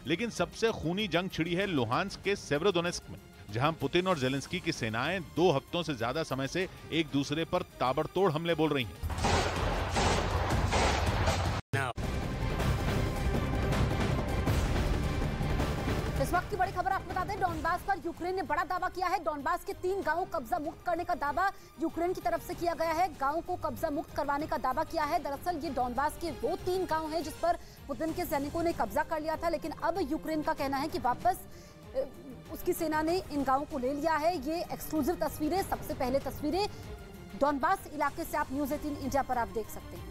लेकिन सबसे खूनी जंग छिड़ी है लुहांस्क के सेवेरोडोनेस्क में, जहां पुतिन और जेलेंस्की की सेनाएं 2 हफ्तों से ज्यादा समय से एक दूसरे पर ताबड़तोड़ हमले बोल रही हैं। इस वक्त की बड़ी खबर आपको बता दें, डॉनबास पर यूक्रेन ने बड़ा दावा किया है। डॉनबास के 3 गांवों को कब्जा मुक्त करने का दावा यूक्रेन की तरफ से किया गया है। गांवों को कब्जा मुक्त करवाने का दावा किया है। दरअसल ये डॉनबास के वो 3 गांव हैं जिस पर पुतिन के सैनिकों ने कब्जा कर लिया था, लेकिन अब यूक्रेन का कहना है कि वापस उसकी सेना ने इन गांवों को ले लिया है। ये एक्सक्लूसिव तस्वीरें, सबसे पहले तस्वीरें डॉनबास इलाके से आप न्यूज़ 18 इंडिया पर आप देख सकते हैं।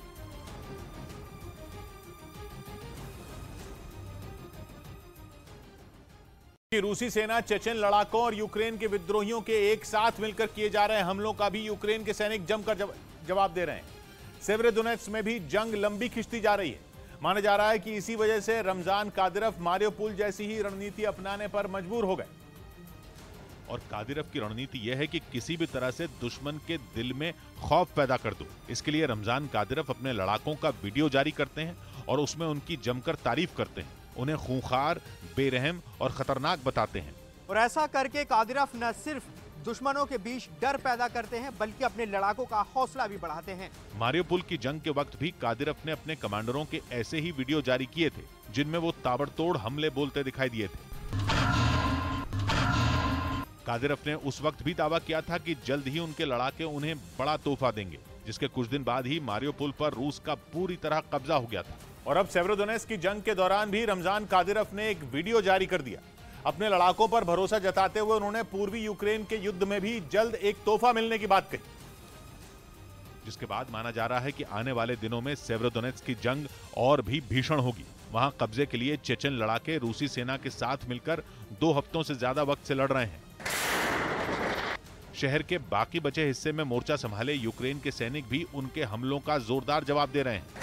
रूसी सेना चेचन लड़ाकों और यूक्रेन के विद्रोहियों के एक साथ मिलकर किए जा रहे हमलों का भी यूक्रेन के सैनिक जमकर जवाब दे रहे हैं। सेवेरोडोनेत्स्क में भी जंग लंबी खिंचती जा रही है। माना जा रहा है कि इसी वजह से रमजान कादिरव मारियोपोल जैसी ही रणनीति अपनाने पर मजबूर हो गए। और कादिरव की रणनीति यह है कि किसी भी तरह से दुश्मन के दिल में खौफ पैदा कर दो। इसके लिए रमजान कादिरव अपने लड़ाकों का वीडियो जारी करते हैं और उसमें उनकी जमकर तारीफ करते हैं, उन्हें खूंखार, बेरहम और खतरनाक बताते हैं। और ऐसा करके कादिरव न सिर्फ दुश्मनों के बीच डर पैदा करते हैं बल्कि अपने लड़ाकों का हौसला भी बढ़ाते हैं। मारियोपोल की जंग के वक्त भी कादिरव ने अपने कमांडरों के ऐसे ही वीडियो जारी किए थे जिनमें वो ताबड़तोड़ हमले बोलते दिखाई दिए थे। कादिरव ने उस वक्त भी दावा किया था कि जल्द ही उनके लड़ाके उन्हें बड़ा तोहफा देंगे, जिसके कुछ दिन बाद ही मारियोपोल पर रूस का पूरी तरह कब्जा हो गया था। और अब सेवेरोडोनेत्स्क की जंग के दौरान भी रमजान कादिरव ने एक वीडियो जारी कर दिया। अपने लड़ाकों पर भरोसा जताते हुए उन्होंने पूर्वी यूक्रेन के युद्ध में भी जल्द एक तोहफा मिलने की बात कही, जिसके बाद माना जा रहा है कि आने वाले दिनों में सेवेरोडोनेत्स्क की जंग और भी भीषण होगी। वहां कब्जे के लिए चेचन लड़ाके रूसी सेना के साथ मिलकर 2 हफ्तों से ज्यादा वक्त से लड़ रहे हैं। शहर के बाकी बचे हिस्से में मोर्चा संभाले यूक्रेन के सैनिक भी उनके हमलों का जोरदार जवाब दे रहे हैं।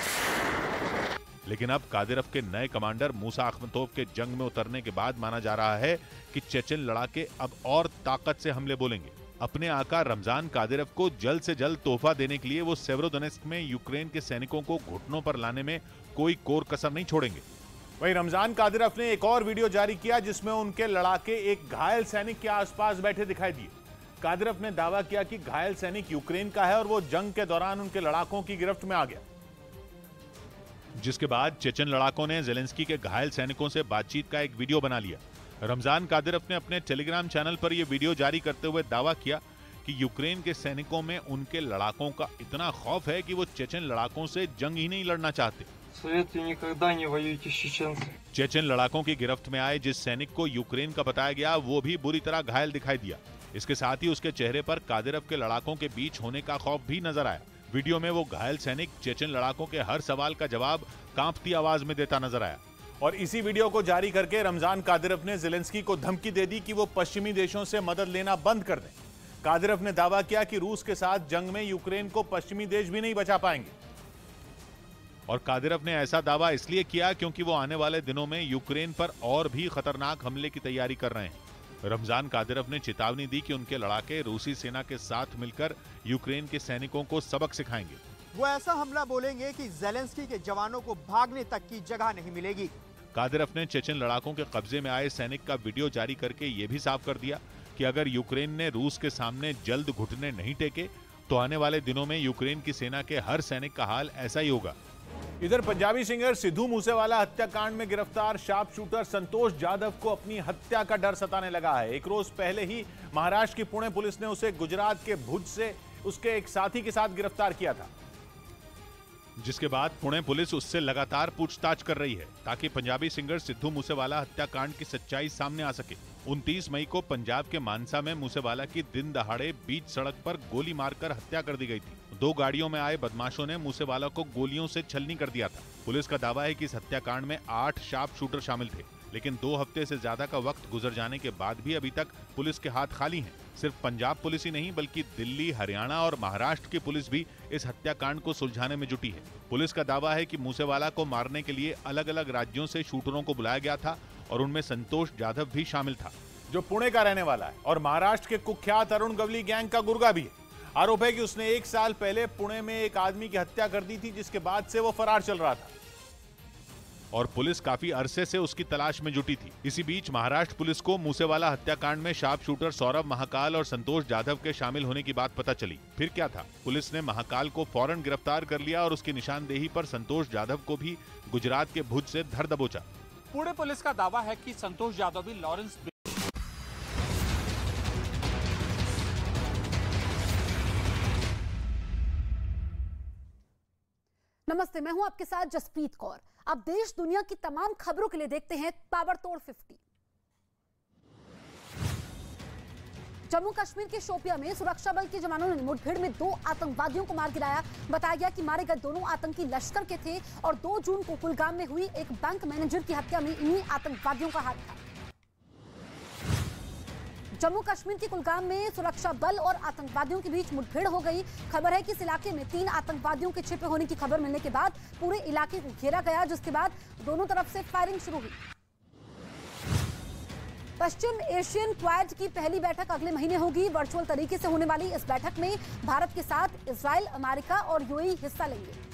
लेकिन अब कादिरव के नए कमांडर मूसा अखमतोव के जंग में उतरने के बाद माना जा रहा है कि चेचन लड़ाके अब और ताकत से हमले बोलेंगे। अपने आका रमजान कादिरव को जल्द से जल्द तोहफा देने के लिए वो सेवेरोडोनेत्स्क में यूक्रेन के सैनिकों को घुटनों पर लाने में कोई कोर कसर नहीं छोड़ेंगे। वहीं रमजान कादिरव ने एक और वीडियो जारी किया जिसमें उनके लड़ाके एक घायल सैनिक के आसपास बैठे दिखाई दिए। कादिरव ने दावा किया कि घायल सैनिक यूक्रेन का है और वो जंग के दौरान उनके लड़ाकों की गिरफ्त में आ गया। जिसके बाद चेचन लड़ाकों ने जेलेंस्की के घायल सैनिकों से बातचीत का एक वीडियो बना लिया। रमजान कादिरव ने अपने टेलीग्राम चैनल पर यह वीडियो जारी करते हुए दावा किया कि यूक्रेन के सैनिकों में उनके लड़ाकों का इतना खौफ है कि वो चेचन लड़ाकों से जंग ही नहीं लड़ना चाहते। चेचन लड़ाकों की गिरफ्त में आए जिस सैनिक को यूक्रेन का बताया गया वो भी बुरी तरह घायल दिखाई दिया। इसके साथ ही उसके चेहरे पर कादिरव के लड़ाकों के बीच होने का खौफ भी नजर आया। वीडियो में वो घायल सैनिक चेचन लड़ाकों के हर सवाल का जवाब कांपती आवाज में देता नजर आया। और इसी वीडियो को जारी करके रमजान कादिरव ने जेलेंस्की को धमकी दे दी कि वो पश्चिमी देशों से मदद लेना बंद कर दें। कादिरव ने दावा किया कि रूस के साथ जंग में यूक्रेन को पश्चिमी देश भी नहीं बचा पाएंगे। और कादिरव ने ऐसा दावा इसलिए किया क्योंकि वो आने वाले दिनों में यूक्रेन पर और भी खतरनाक हमले की तैयारी कर रहे हैं। रमजान कादिरव ने चेतावनी दी कि उनके लड़ाके रूसी सेना के साथ मिलकर यूक्रेन के सैनिकों को सबक सिखाएंगे। वो ऐसा हमला बोलेंगे कि जेलेंस्की के जवानों को भागने तक की जगह नहीं मिलेगी। कादिरोव ने चेचन लड़ाकों के कब्जे में आए सैनिक का वीडियो जारी करके ये भी साफ कर दिया कि अगर यूक्रेन ने रूस के सामने जल्द घुटने नहीं टेके तो आने वाले दिनों में यूक्रेन की सेना के हर सैनिक का हाल ऐसा ही होगा। इधर पंजाबी सिंगर सिद्धू मूसेवाला हत्याकांड में गिरफ्तार शार्प शूटर संतोष जाधव को अपनी हत्या का डर सताने लगा है। एक रोज पहले ही महाराष्ट्र की पुणे पुलिस ने उसे गुजरात के भुज से उसके एक साथी के साथ गिरफ्तार किया था, जिसके बाद पुणे पुलिस उससे लगातार पूछताछ कर रही है ताकि पंजाबी सिंगर सिद्धू मूसेवाला हत्याकांड की सच्चाई सामने आ सके। 29 मई को पंजाब के मानसा में मूसेवाला की दिन दहाड़े बीच सड़क पर गोली मारकर हत्या कर दी गई थी। 2 गाड़ियों में आए बदमाशों ने मूसेवाला को गोलियों से छलनी कर दिया था। पुलिस का दावा है कि इस हत्याकांड में 8 शार्प शूटर शामिल थे, लेकिन 2 हफ्ते से ज्यादा का वक्त गुजर जाने के बाद भी अभी तक पुलिस के हाथ खाली हैं। सिर्फ पंजाब पुलिस ही नहीं बल्कि दिल्ली, हरियाणा और महाराष्ट्र की पुलिस भी इस हत्याकांड को सुलझाने में जुटी है। पुलिस का दावा है कि मूसेवाला को मारने के लिए अलग अलग राज्यों से शूटरों को बुलाया गया था और उनमें संतोष जाधव भी शामिल था, जो पुणे का रहने वाला है और महाराष्ट्र के कुख्यात अरुण गवली गैंग का गुर्गा भी है। आरोप है कि उसने 1 साल पहले पुणे में एक आदमी की हत्या कर दी थी, जिसके बाद से वो फरार चल रहा था और पुलिस काफी अरसे से उसकी तलाश में जुटी थी। इसी बीच महाराष्ट्र पुलिस को मूसेवाला हत्याकांड में शार्प शूटर सौरभ महाकाल और संतोष जाधव के शामिल होने की बात पता चली। फिर क्या था, पुलिस ने महाकाल को फौरन गिरफ्तार कर लिया और उसकी निशानदेही पर संतोष जाधव को भी गुजरात के भुज से धर दबोचा। पुणे पुलिस का दावा है कि संतोष जाधव भी लॉरेंस नमस्ते, मैं हूं आपके साथ जसप्रीत कौर। अब देश दुनिया की तमाम खबरों के लिए देखते हैं ताबड़तोड़ 50। जम्मू कश्मीर के शोपिया में सुरक्षा बल के जवानों ने मुठभेड़ में 2 आतंकवादियों को मार गिराया। बताया गया कि मारे गए दोनों आतंकी लश्कर के थे और 2 जून को कुलगाम में हुई एक बैंक मैनेजर की हत्या में इन्हीं आतंकवादियों का हाथ था। जम्मू कश्मीर के कुलगाम में सुरक्षा बल और आतंकवादियों के बीच मुठभेड़ हो गई। खबर है कि इस इलाके में 3 आतंकवादियों के छिपे होने की खबर मिलने के बाद पूरे इलाके को घेरा गया, जिसके बाद दोनों तरफ से फायरिंग शुरू हुई। पश्चिम एशियन क्वाड की पहली बैठक अगले महीने होगी। वर्चुअल तरीके से होने वाली इस बैठक में भारत के साथ इजराइल, अमेरिका और यूएई हिस्सा लेंगे।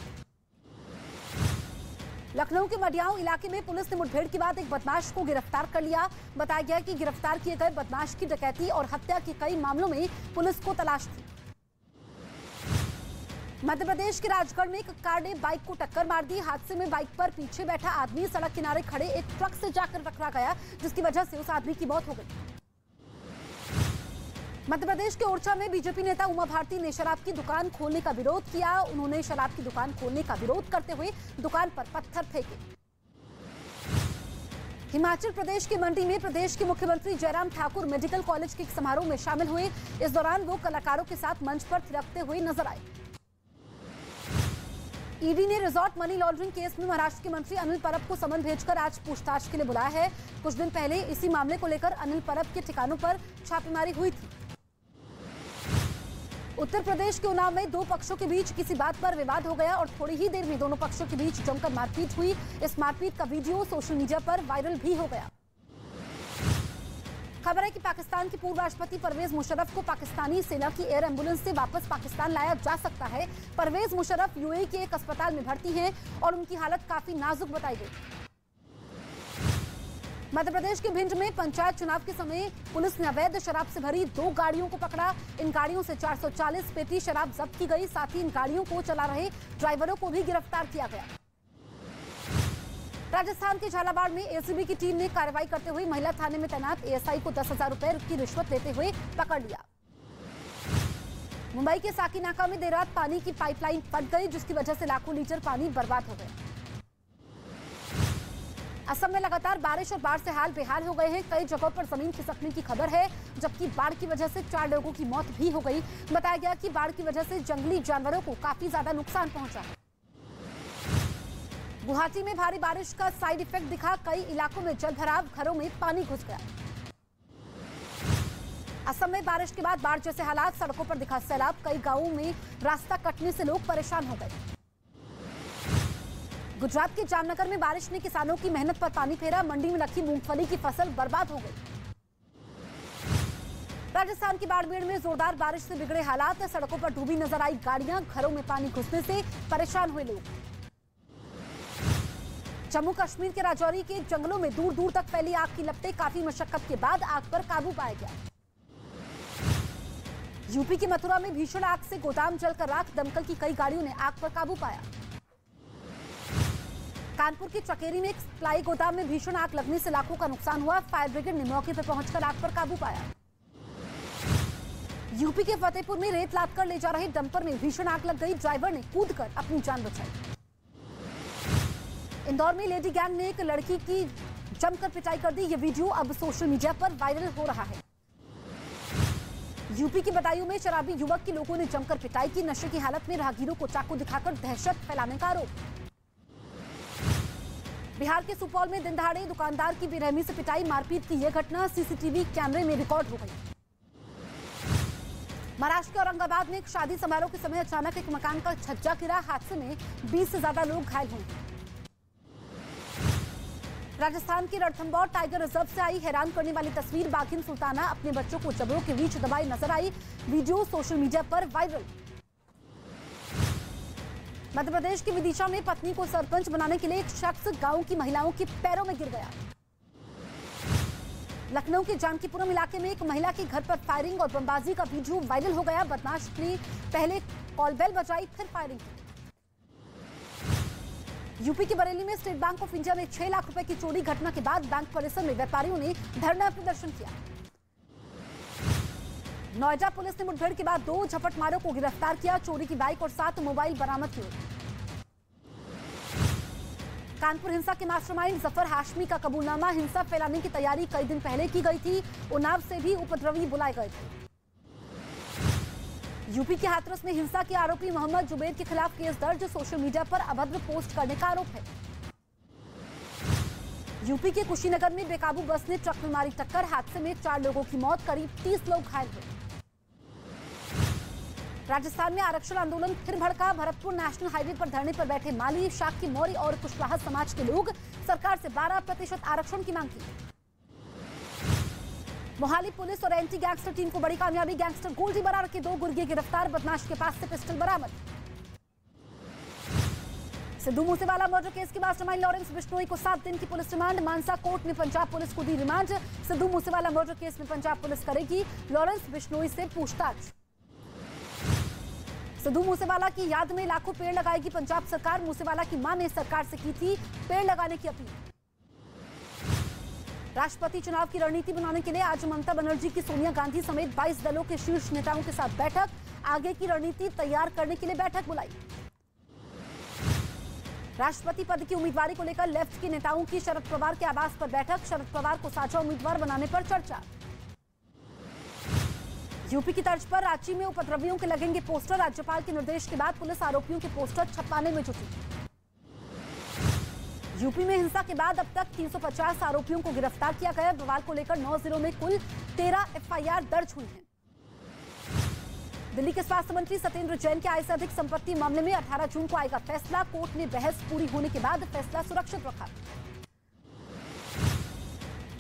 लखनऊ के मडियाओं इलाके में पुलिस ने मुठभेड़ के बाद एक बदमाश को गिरफ्तार कर लिया। बताया गया कि गिरफ्तार किए गए बदमाश की डकैती और हत्या के कई मामलों में पुलिस को तलाश थी। मध्य प्रदेश के राजगढ़ में एक कार ने बाइक को टक्कर मार दी। हादसे में बाइक पर पीछे बैठा आदमी सड़क किनारे खड़े एक ट्रक से जाकर टकरा गया, जिसकी वजह से उस आदमी की मौत हो गई। मध्य प्रदेश के ओरछा में बीजेपी नेता उमा भारती ने शराब की दुकान खोलने का विरोध किया। उन्होंने शराब की दुकान खोलने का विरोध करते हुए दुकान पर पत्थर फेंके। हिमाचल प्रदेश के मंडी में प्रदेश के मुख्यमंत्री जयराम ठाकुर मेडिकल कॉलेज के एक समारोह में शामिल हुए। इस दौरान वो कलाकारों के साथ मंच पर थिरकते हुए नजर आए। ईडी ने रिजॉर्ट मनी लॉन्ड्रिंग केस में महाराष्ट्र के मंत्री अनिल परब को समन भेजकर आज पूछताछ के लिए बुलाया है। कुछ दिन पहले इसी मामले को लेकर अनिल परब के ठिकानों पर छापेमारी हुई थी। उत्तर प्रदेश के उन्नाव में 2 पक्षों के बीच किसी बात पर विवाद हो गया और थोड़ी ही देर में दोनों पक्षों के बीच जमकर मारपीट हुई। इस मारपीट का वीडियो सोशल मीडिया पर वायरल भी हो गया। खबर है कि पाकिस्तान के पूर्व राष्ट्रपति परवेज मुशर्रफ को पाकिस्तानी सेना की एयर एम्बुलेंस से वापस पाकिस्तान लाया जा सकता है। परवेज मुशर्रफ यूएई के एक अस्पताल में भर्ती हैं और उनकी हालत काफी नाजुक बताई गई। मध्य प्रदेश के भिंड में पंचायत चुनाव के समय पुलिस ने अवैध शराब से भरी 2 गाड़ियों को पकड़ा। इन गाड़ियों से 440 पेटी शराब जब्त की गई। साथ ही इन गाड़ियों को चला रहे ड्राइवरों को भी गिरफ्तार किया गया। राजस्थान के झालावाड़ में एसीबी की टीम ने कार्रवाई करते हुए महिला थाने में तैनात एएसआई को 10,000 रुपए की रिश्वत लेते हुए पकड़ लिया। मुंबई के साकीनाका में देर रात पानी की पाइपलाइन फट गई, जिसकी वजह से लाखों लीटर पानी बर्बाद हो गया। असम में लगातार बारिश और बाढ़ से हाल बेहाल हो गए हैं। कई जगहों पर जमीन खिसकने की खबर है, जबकि बाढ़ की वजह से 4 लोगों की मौत भी हो गई। बताया गया कि बाढ़ की वजह से जंगली जानवरों को काफी ज्यादा नुकसान पहुंचा है। गुवाहाटी में भारी बारिश का साइड इफेक्ट दिखा। कई इलाकों में जलभराव, घरों में पानी घुस गया। असम में बारिश के बाद बाढ़ जैसे हालात, सड़कों पर दिखा सैलाब। कई गांवों में रास्ता कटने से लोग परेशान हो गए। गुजरात के जामनगर में बारिश ने किसानों की मेहनत पर पानी फेरा। मंडी में रखी मूंगफली की फसल बर्बाद हो गई। राजस्थान की बाड़मेर में जोरदार बारिश से बिगड़े हालात। सड़कों पर डूबी नजर आई गाड़ियां, घरों में पानी घुसने से परेशान हुए लोग। जम्मू कश्मीर के राजौरी के जंगलों में दूर दूर तक फैली आग की लपटें, काफी मशक्कत के बाद आग पर काबू पाया गया। यूपी की मथुरा में भीषण आग से गोदाम जलकर राख, दमकल की कई गाड़ियों ने आग पर काबू पाया। कानपुर की चकेरी में एक सप्लाई गोदाम में भीषण आग लगने से लाखों का नुकसान हुआ, फायर ब्रिगेड ने मौके पर पहुंचकर आग पर काबू पाया। यूपी के फतेहपुर में रेत लादकर ले जा रहे डंपर में भीषण आग लग गई, ड्राइवर ने कूदकर अपनी जान बचाई। इंदौर में लेडी गैंग ने एक लड़की की जमकर पिटाई कर दी, ये वीडियो अब सोशल मीडिया पर वायरल हो रहा है। यूपी के बदायूं में शराबी युवक की लोगों ने जमकर पिटाई की, नशे की हालत में राहगीरों को चाकू दिखाकर दहशत फैलाने का आरोप। बिहार के सुपौल में दिन दहाड़े दुकानदार की बेरहमी से पिटाई, मारपीट की यह घटना सीसीटीवी कैमरे में रिकॉर्ड हो गई। महाराष्ट्र के औरंगाबाद में एक शादी समारोह के समय अचानक एक मकान का छज्जा गिरा, हादसे में 20 से ज्यादा लोग घायल हुए। राजस्थान की रणथंभौर टाइगर रिजर्व से आई हैरान करने वाली तस्वीर, बाघिन सुल्ताना अपने बच्चों को जबड़ों के बीच दबाई नजर आई, वीडियो सोशल मीडिया पर वायरल। मध्य प्रदेश के विदिशा में पत्नी को सरपंच बनाने के लिए एक शख्स गांव की महिलाओं के पैरों में गिर गया। लखनऊ के जानकीपुरम इलाके में एक महिला के घर पर फायरिंग और बमबाजी का वीडियो वायरल हो गया, बदमाश ने पहले कॉल बेल बजाई फिर फायरिंग की। यूपी के बरेली में स्टेट बैंक ऑफ इंडिया में 6 लाख रुपए की चोरी, घटना के बाद बैंक परिसर में व्यापारियों ने धरना प्रदर्शन किया। नोएडा पुलिस ने मुठभेड़ के बाद 2 झपटमारों को गिरफ्तार किया, चोरी की बाइक और 7 मोबाइल बरामद किए। कानपुर हिंसा के मास्टरमाइंड जफर हाशमी का कबूलनामा, हिंसा फैलाने की तैयारी कई दिन पहले की गई थी, उन्नाव से भी उपद्रवी बुलाए गए थे। यूपी के हाथरस में हिंसा के आरोपी मोहम्मद जुबैर के खिलाफ केस दर्ज, सोशल मीडिया पर अभद्र पोस्ट करने का आरोप है। यूपी के कुशीनगर में बेकाबू बस ने ट्रक में मारी टक्कर, हादसे में 4 लोगों की मौत, करीब 30 लोग घायल हुए। राजस्थान में आरक्षण आंदोलन फिर भड़का, भरतपुर नेशनल हाईवे पर धरने पर बैठे माली, शाक्य, मौर्य और कुशवाहा समाज के लोग सरकार से 12% आरक्षण की मांग की। मोहाली पुलिस और एंटी गैंगस्टर टीम को बड़ी कामयाबी, गैंगस्टर गोल्डी बरार के 2 गुर्गे गिरफ्तार, बदमाश के पास से पिस्टल बरामद। सिद्धू मूसेवाला मर्डर केस के मास्टरमाइंड लॉरेंस बिश्नोई को 7 दिन की पुलिस रिमांड, मानसा कोर्ट ने पंजाब पुलिस को दी remand. Sidhu Moosewala murder case में पंजाब पुलिस करेगी लॉरेंस बिश्नोई से पूछताछ। सिद्धू मूसेवाला की याद में लाखों पेड़ लगाएगी पंजाब सरकार, मूसेवाला की मां ने सरकार से की थी पेड़ लगाने की अपील। राष्ट्रपति चुनाव की रणनीति बनाने के लिए आज ममता बनर्जी की सोनिया गांधी समेत 22 दलों के शीर्ष नेताओं के साथ बैठक, आगे की रणनीति तैयार करने के लिए बैठक बुलाई। राष्ट्रपति पद की उम्मीदवारी को लेकर लेफ्ट के नेताओं की शरद पवार के आवास पर बैठक, शरद पवार को साझा उम्मीदवार बनाने पर चर्चा। यूपी की तर्ज पर रांची में उपद्रवियों के लगेंगे पोस्टर, राज्यपाल के निर्देश के बाद पुलिस आरोपियों के पोस्टर छपवाने में जुटी। यूपी में हिंसा के बाद अब तक 350 आरोपियों को गिरफ्तार किया गया, बवाल को लेकर 9 जिलों में कुल 13 FIR दर्ज हुई हैं। दिल्ली के स्वास्थ्य मंत्री सत्येंद्र जैन के आय से अधिक संपत्ति मामले में 18 जून को आएगा फैसला, कोर्ट ने बहस पूरी होने के बाद फैसला सुरक्षित रखा।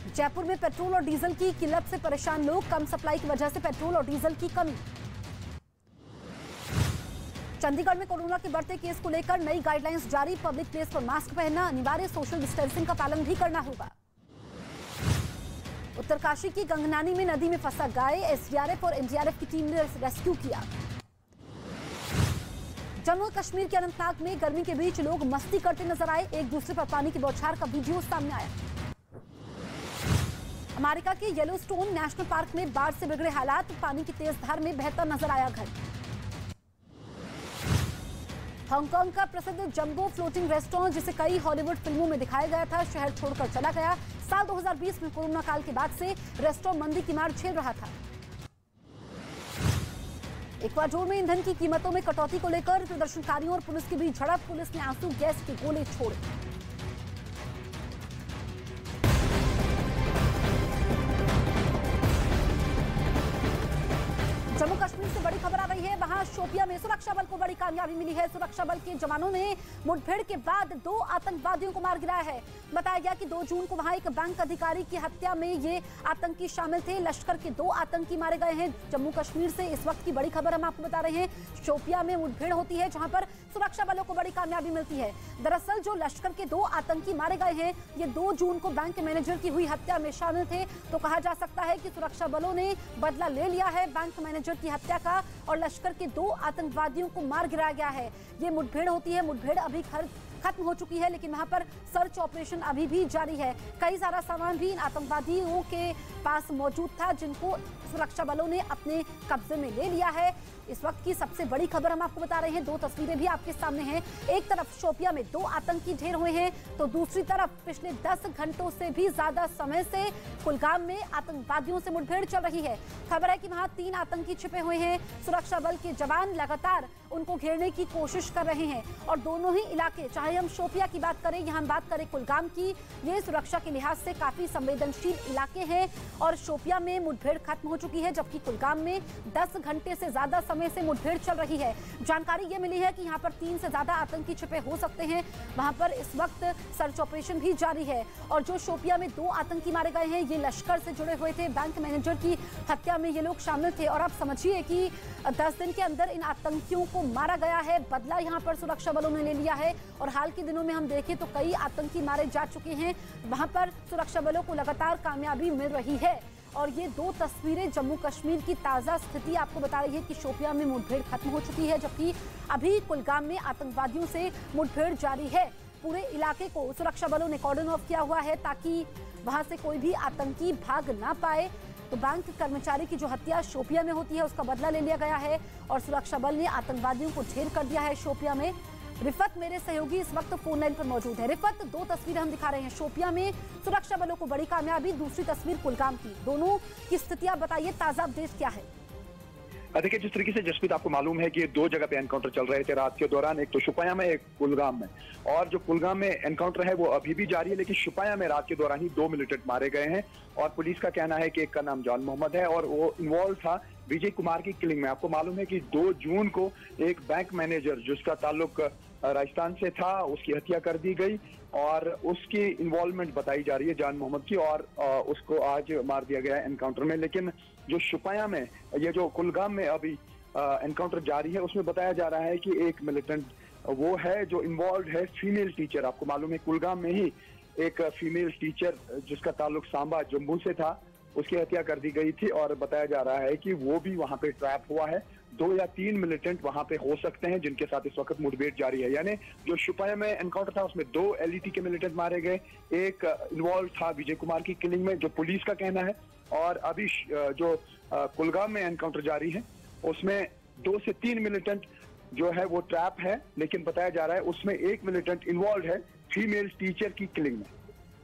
जयपुर में पेट्रोल और डीजल की किल्लत से परेशान लोग, कम सप्लाई की वजह से पेट्रोल और डीजल की कमी। चंडीगढ़ में कोरोना के बढ़ते केस को लेकर नई गाइडलाइंस जारी, पब्लिक प्लेस पर मास्क पहनना अनिवार्य, सोशल डिस्टेंसिंग का पालन भी करना होगा। उत्तरकाशी की गंगनानी में नदी में फंसा गाय, SDRF और NDRF की टीम ने रेस्क्यू किया। जम्मू कश्मीर के अनंतनाग में गर्मी के बीच लोग मस्ती करते नजर आए, एक दूसरे पर पानी की बौछार का वीडियो सामने आया। अमेरिका के येलोस्टोन नेशनल पार्क में बाढ़ से बिगड़े हालात, पानी की तेज धार में बहता नजर आया घर। हांगकांग का प्रसिद्ध जंबो फ्लोटिंग रेस्टोरेंट, जिसे कई हॉलीवुड फिल्मों में दिखाया गया था, शहर छोड़कर चला गया। साल 2020 में कोरोना काल के बाद से रेस्टोरेंट मंदी की मार झेल रहा था। इक्वाडोर में ईंधन की कीमतों में कटौती को लेकर प्रदर्शनकारियों और पुलिस के बीच झड़प, पुलिस ने आंसू गैस के गोले छोड़े। जम्मू कश्मीर से बड़ी खबर आ रही है, वहां शोपिया में सुरक्षा बल को बड़ी कामयाबी मिली है। सुरक्षा बल के जवानों ने मुठभेड़ के बाद 2 आतंकवादियों को मार गिराया है। बताया गया कि 2 जून को वहां एक बैंक अधिकारी की हत्या में ये आतंकी शामिल थे। लश्कर के 2 आतंकी मारे गए हैं। जम्मू कश्मीर से इस वक्त की बड़ी खबर हम आपको बता रहे हैं। शोपिया में मुठभेड़ होती है जहां पर सुरक्षा बलों को बड़ी कामयाबी मिलती है। दरअसल जो लश्कर के 2 आतंकी मारे गए हैं, ये 2 जून को बैंक मैनेजर की हुई हत्या में शामिल थे। तो कहा जा सकता है कि सुरक्षा बलों ने बदला ले लिया है बैंक मैनेजर की हत्या का और लश्कर के 2 आतंकवादियों को मार गिराया गया है। ये मुठभेड़ होती है। मुठभेड़ अभी खत्म हो चुकी है, लेकिन वहां पर सर्च ऑपरेशन अभी भी जारी है। कई सारा सामान भी इन आतंकवादियों के पास मौजूद था, जिनको सुरक्षा बलों ने अपने कब्जे में ले लिया है। इस वक्त की सबसे बड़ी खबर हम आपको बता रहे हैं। 2 तस्वीरें भी आपके सामने हैं। एक तरफ शोपिया में 2 आतंकी ढेर हुए हैं, तो दूसरी तरफ पिछले 10 घंटों से भी ज्यादा समय से कुलगाम में आतंकवादियों से मुठभेड़ चल रही है। खबर है कि वहां 3 आतंकी छिपे हुए हैं। सुरक्षा बल के जवान लगातार उनको घेरने की कोशिश कर रहे हैं और दोनों ही इलाके, चाहे हम शोपिया की बात करें, यहाँ बात करें कुलगाम की, ये सुरक्षा के लिहाज से काफी संवेदनशील इलाके हैं और शोपिया में मुठभेड़ खत्म हो चुकी है, जबकि कुलगाम में 10 घंटे से ज्यादा समय से मुठभेड़ चल रही है। जानकारी ये मिली है कि यहाँ पर 3 से ज्यादा आतंकी छिपे हो सकते हैं। वहां पर इस वक्त सर्च ऑपरेशन भी जारी है और जो शोपिया में 2 आतंकी मारे गए हैं, ये लश्कर से जुड़े हुए थे। बैंक मैनेजर की हत्या में ये लोग शामिल थे और आप समझिए कि 10 दिन के अंदर इन आतंकियों को मारा गया है। बदला यहाँ पर सुरक्षा बलों ने ले लिया है और हाल के दिनों में हम देखें तो कई आतंकी मारे जा चुके हैं। वहां पर सुरक्षा बलों को लगातार कामयाबी मिल रही है और ये 2 तस्वीरें जम्मू कश्मीर की ताजा स्थिति आपको बता रही है कि शोपिया में मुठभेड़ खत्म हो चुकी है, जबकि अभी कुलगाम में आतंकवादियों से मुठभेड़ जारी है। पूरे इलाके को सुरक्षा बलों ने कॉर्डन ऑफ किया हुआ है ताकि वहां से कोई भी आतंकी भाग ना पाए। तो बैंक कर्मचारी की जो हत्या शोपिया में होती है, उसका बदला ले लिया गया है और सुरक्षा बल ने आतंकवादियों को ढेर कर दिया है शोपिया में। रिफत मेरे सहयोगी इस वक्त फोन लाइन पर मौजूद है। रिफत, 2 तस्वीरें हम दिखा रहे हैं। शोपिया में सुरक्षा बलों को बड़ी कामयाबी, दूसरी तस्वीर कुलगाम की। दोनों की स्थिति आप बताइए, ताजा अपडेट क्या है? देखिए, जिस तरीके से जसप्रीत आपको मालूम है कि 2 जगह पे एनकाउंटर चल रहे थे रात के दौरान, एक तो शुपाया में, एक कुलगाम में। और जो कुलगाम में एनकाउंटर है वो अभी भी जारी है, लेकिन शुपाया में रात के दौरान ही 2 मिलिटेंट मारे गए हैं और पुलिस का कहना है कि एक का नाम जान मोहम्मद है और वो इन्वॉल्व था विजय कुमार की किलिंग में। आपको मालूम है कि 2 जून को एक बैंक मैनेजर जिसका ताल्लुक राजस्थान से था, उसकी हत्या कर दी गई और उसकी इन्वॉल्वमेंट बताई जा रही है जान मोहम्मद की, और उसको आज मार दिया गया है एनकाउंटर में। लेकिन जो शुपाया में, ये जो कुलगाम में अभी एनकाउंटर जारी है, उसमें बताया जा रहा है कि एक मिलिटेंट वो है जो इन्वॉल्व है, फीमेल टीचर। आपको मालूम है कुलगाम में ही एक फीमेल टीचर जिसका ताल्लुक सांबा जम्मू से था, उसकी हत्या कर दी गई थी और बताया जा रहा है कि वो भी वहां पे ट्रैप हुआ है। 2 या 3 मिलिटेंट वहां पे हो सकते हैं जिनके साथ इस वक्त मुठभेड़ जारी है। यानी जो शुपाया में एनकाउंटर था उसमें 2 LET के मिलिटेंट मारे गए, एक इन्वॉल्व था विजय कुमार की किलिंग में, जो पुलिस का कहना है। और अभी जो कुलगाम में एनकाउंटर जारी है उसमें 2 से 3 मिलिटेंट जो है वो ट्रैप है, लेकिन बताया जा रहा है उसमें 1 मिलिटेंट इन्वॉल्व है फीमेल टीचर की किलिंग में।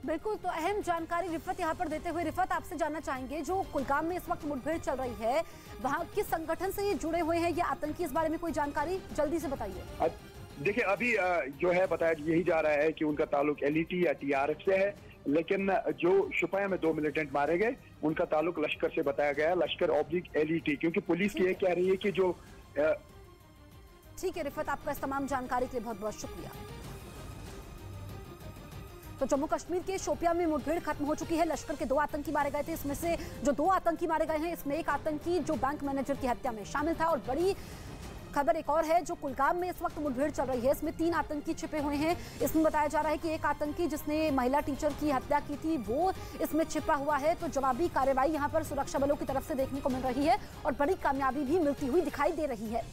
बिल्कुल, तो अहम जानकारी रिफत यहाँ पर देते हुए, रिफत आपसे जानना चाहेंगे, जो कुलगाम में इस वक्त मुठभेड़ चल रही है, वहाँ किस संगठन से ये जुड़े हुए हैं ये आतंकी, इस बारे में कोई जानकारी जल्दी से बताइए। देखिए, अभी जो है बताया यही जा रहा है कि उनका ताल्लुक LET या TRF से है, लेकिन जो शुपाया में 2 मिलिटेंट मारे गए उनका ताल्लुक लश्कर से बताया गया, लश्कर/LET, क्योंकि पुलिस की ये कह रही है कि जो ठीक है रिफत, आपका इस तमाम जानकारी के लिए बहुत बहुत शुक्रिया। तो जम्मू कश्मीर के शोपिया में मुठभेड़ खत्म हो चुकी है। लश्कर के 2 आतंकी मारे गए थे। इसमें से जो 2 आतंकी मारे गए हैं, इसमें एक आतंकी जो बैंक मैनेजर की हत्या में शामिल था। और बड़ी खबर एक और है, जो कुलगाम में इस वक्त मुठभेड़ चल रही है, इसमें 3 आतंकी छिपे हुए हैं। इसमें बताया जा रहा है कि एक आतंकी जिसने महिला टीचर की हत्या की थी वो इसमें छिपा हुआ है। तो जवाबी कार्रवाई यहाँ पर सुरक्षा बलों की तरफ से देखने को मिल रही है और बड़ी कामयाबी भी मिलती हुई दिखाई दे रही है।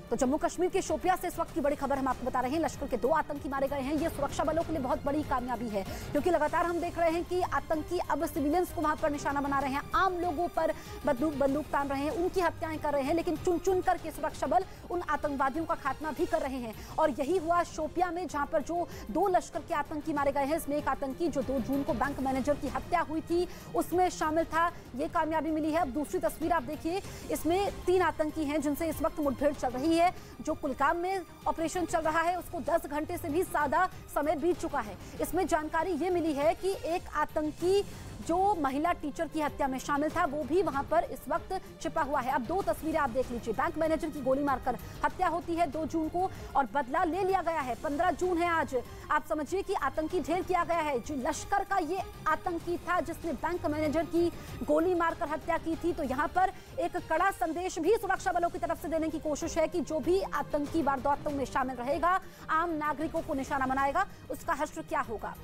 तो जम्मू कश्मीर के शोपिया से इस वक्त की बड़ी खबर हम आपको बता रहे हैं। लश्कर के 2 आतंकी मारे गए हैं। ये सुरक्षा बलों के लिए बहुत बड़ी कामयाबी है, क्योंकि लगातार हम देख रहे हैं कि आतंकी अब सिविलियंस को वहां पर निशाना बना रहे हैं, आम लोगों पर बंदूक तान रहे हैं, उनकी हत्याएं कर रहे हैं, लेकिन चुन चुन करके सुरक्षा बल उन आतंकवादियों का खात्मा भी कर रहे हैं। और यही हुआ शोपिया में, जहां पर जो 2 लश्कर के आतंकी मारे गए हैं, इसमें एक आतंकी जो 2 जून को बैंक मैनेजर की हत्या हुई थी उसमें शामिल था। ये कामयाबी मिली है। अब दूसरी तस्वीर आप देखिए, इसमें 3 आतंकी हैं जिनसे इस वक्त मुठभेड़ चल रही है। जो कुलगाम में ऑपरेशन चल रहा है उसको 10 घंटे से भी ज्यादा समय बीत चुका है। इसमें जानकारी ये मिली है कि एक आतंकी जो महिला टीचर की हत्या में शामिल था वो भी वहां पर इस वक्त छिपा हुआ है। अब दो तस्वीरें आप देख लीजिए। बैंक मैनेजर की गोली मारकर हत्या होती है 2 जून को और बदला ले लिया गया है। 15 जून है आज। आप समझिए कि आतंकी ढेर किया गया है। जो लश्कर का ये आतंकी था जिसने बैंक मैनेजर की गोली मारकर हत्या की थी। तो यहाँ पर एक कड़ा संदेश भी सुरक्षा बलों की तरफ से देने की कोशिश है कि जो भी आतंकी वारदातों में शामिल रहेगा, आम नागरिकों को निशाना बनाएगा, उसका हश्र क्या होगा।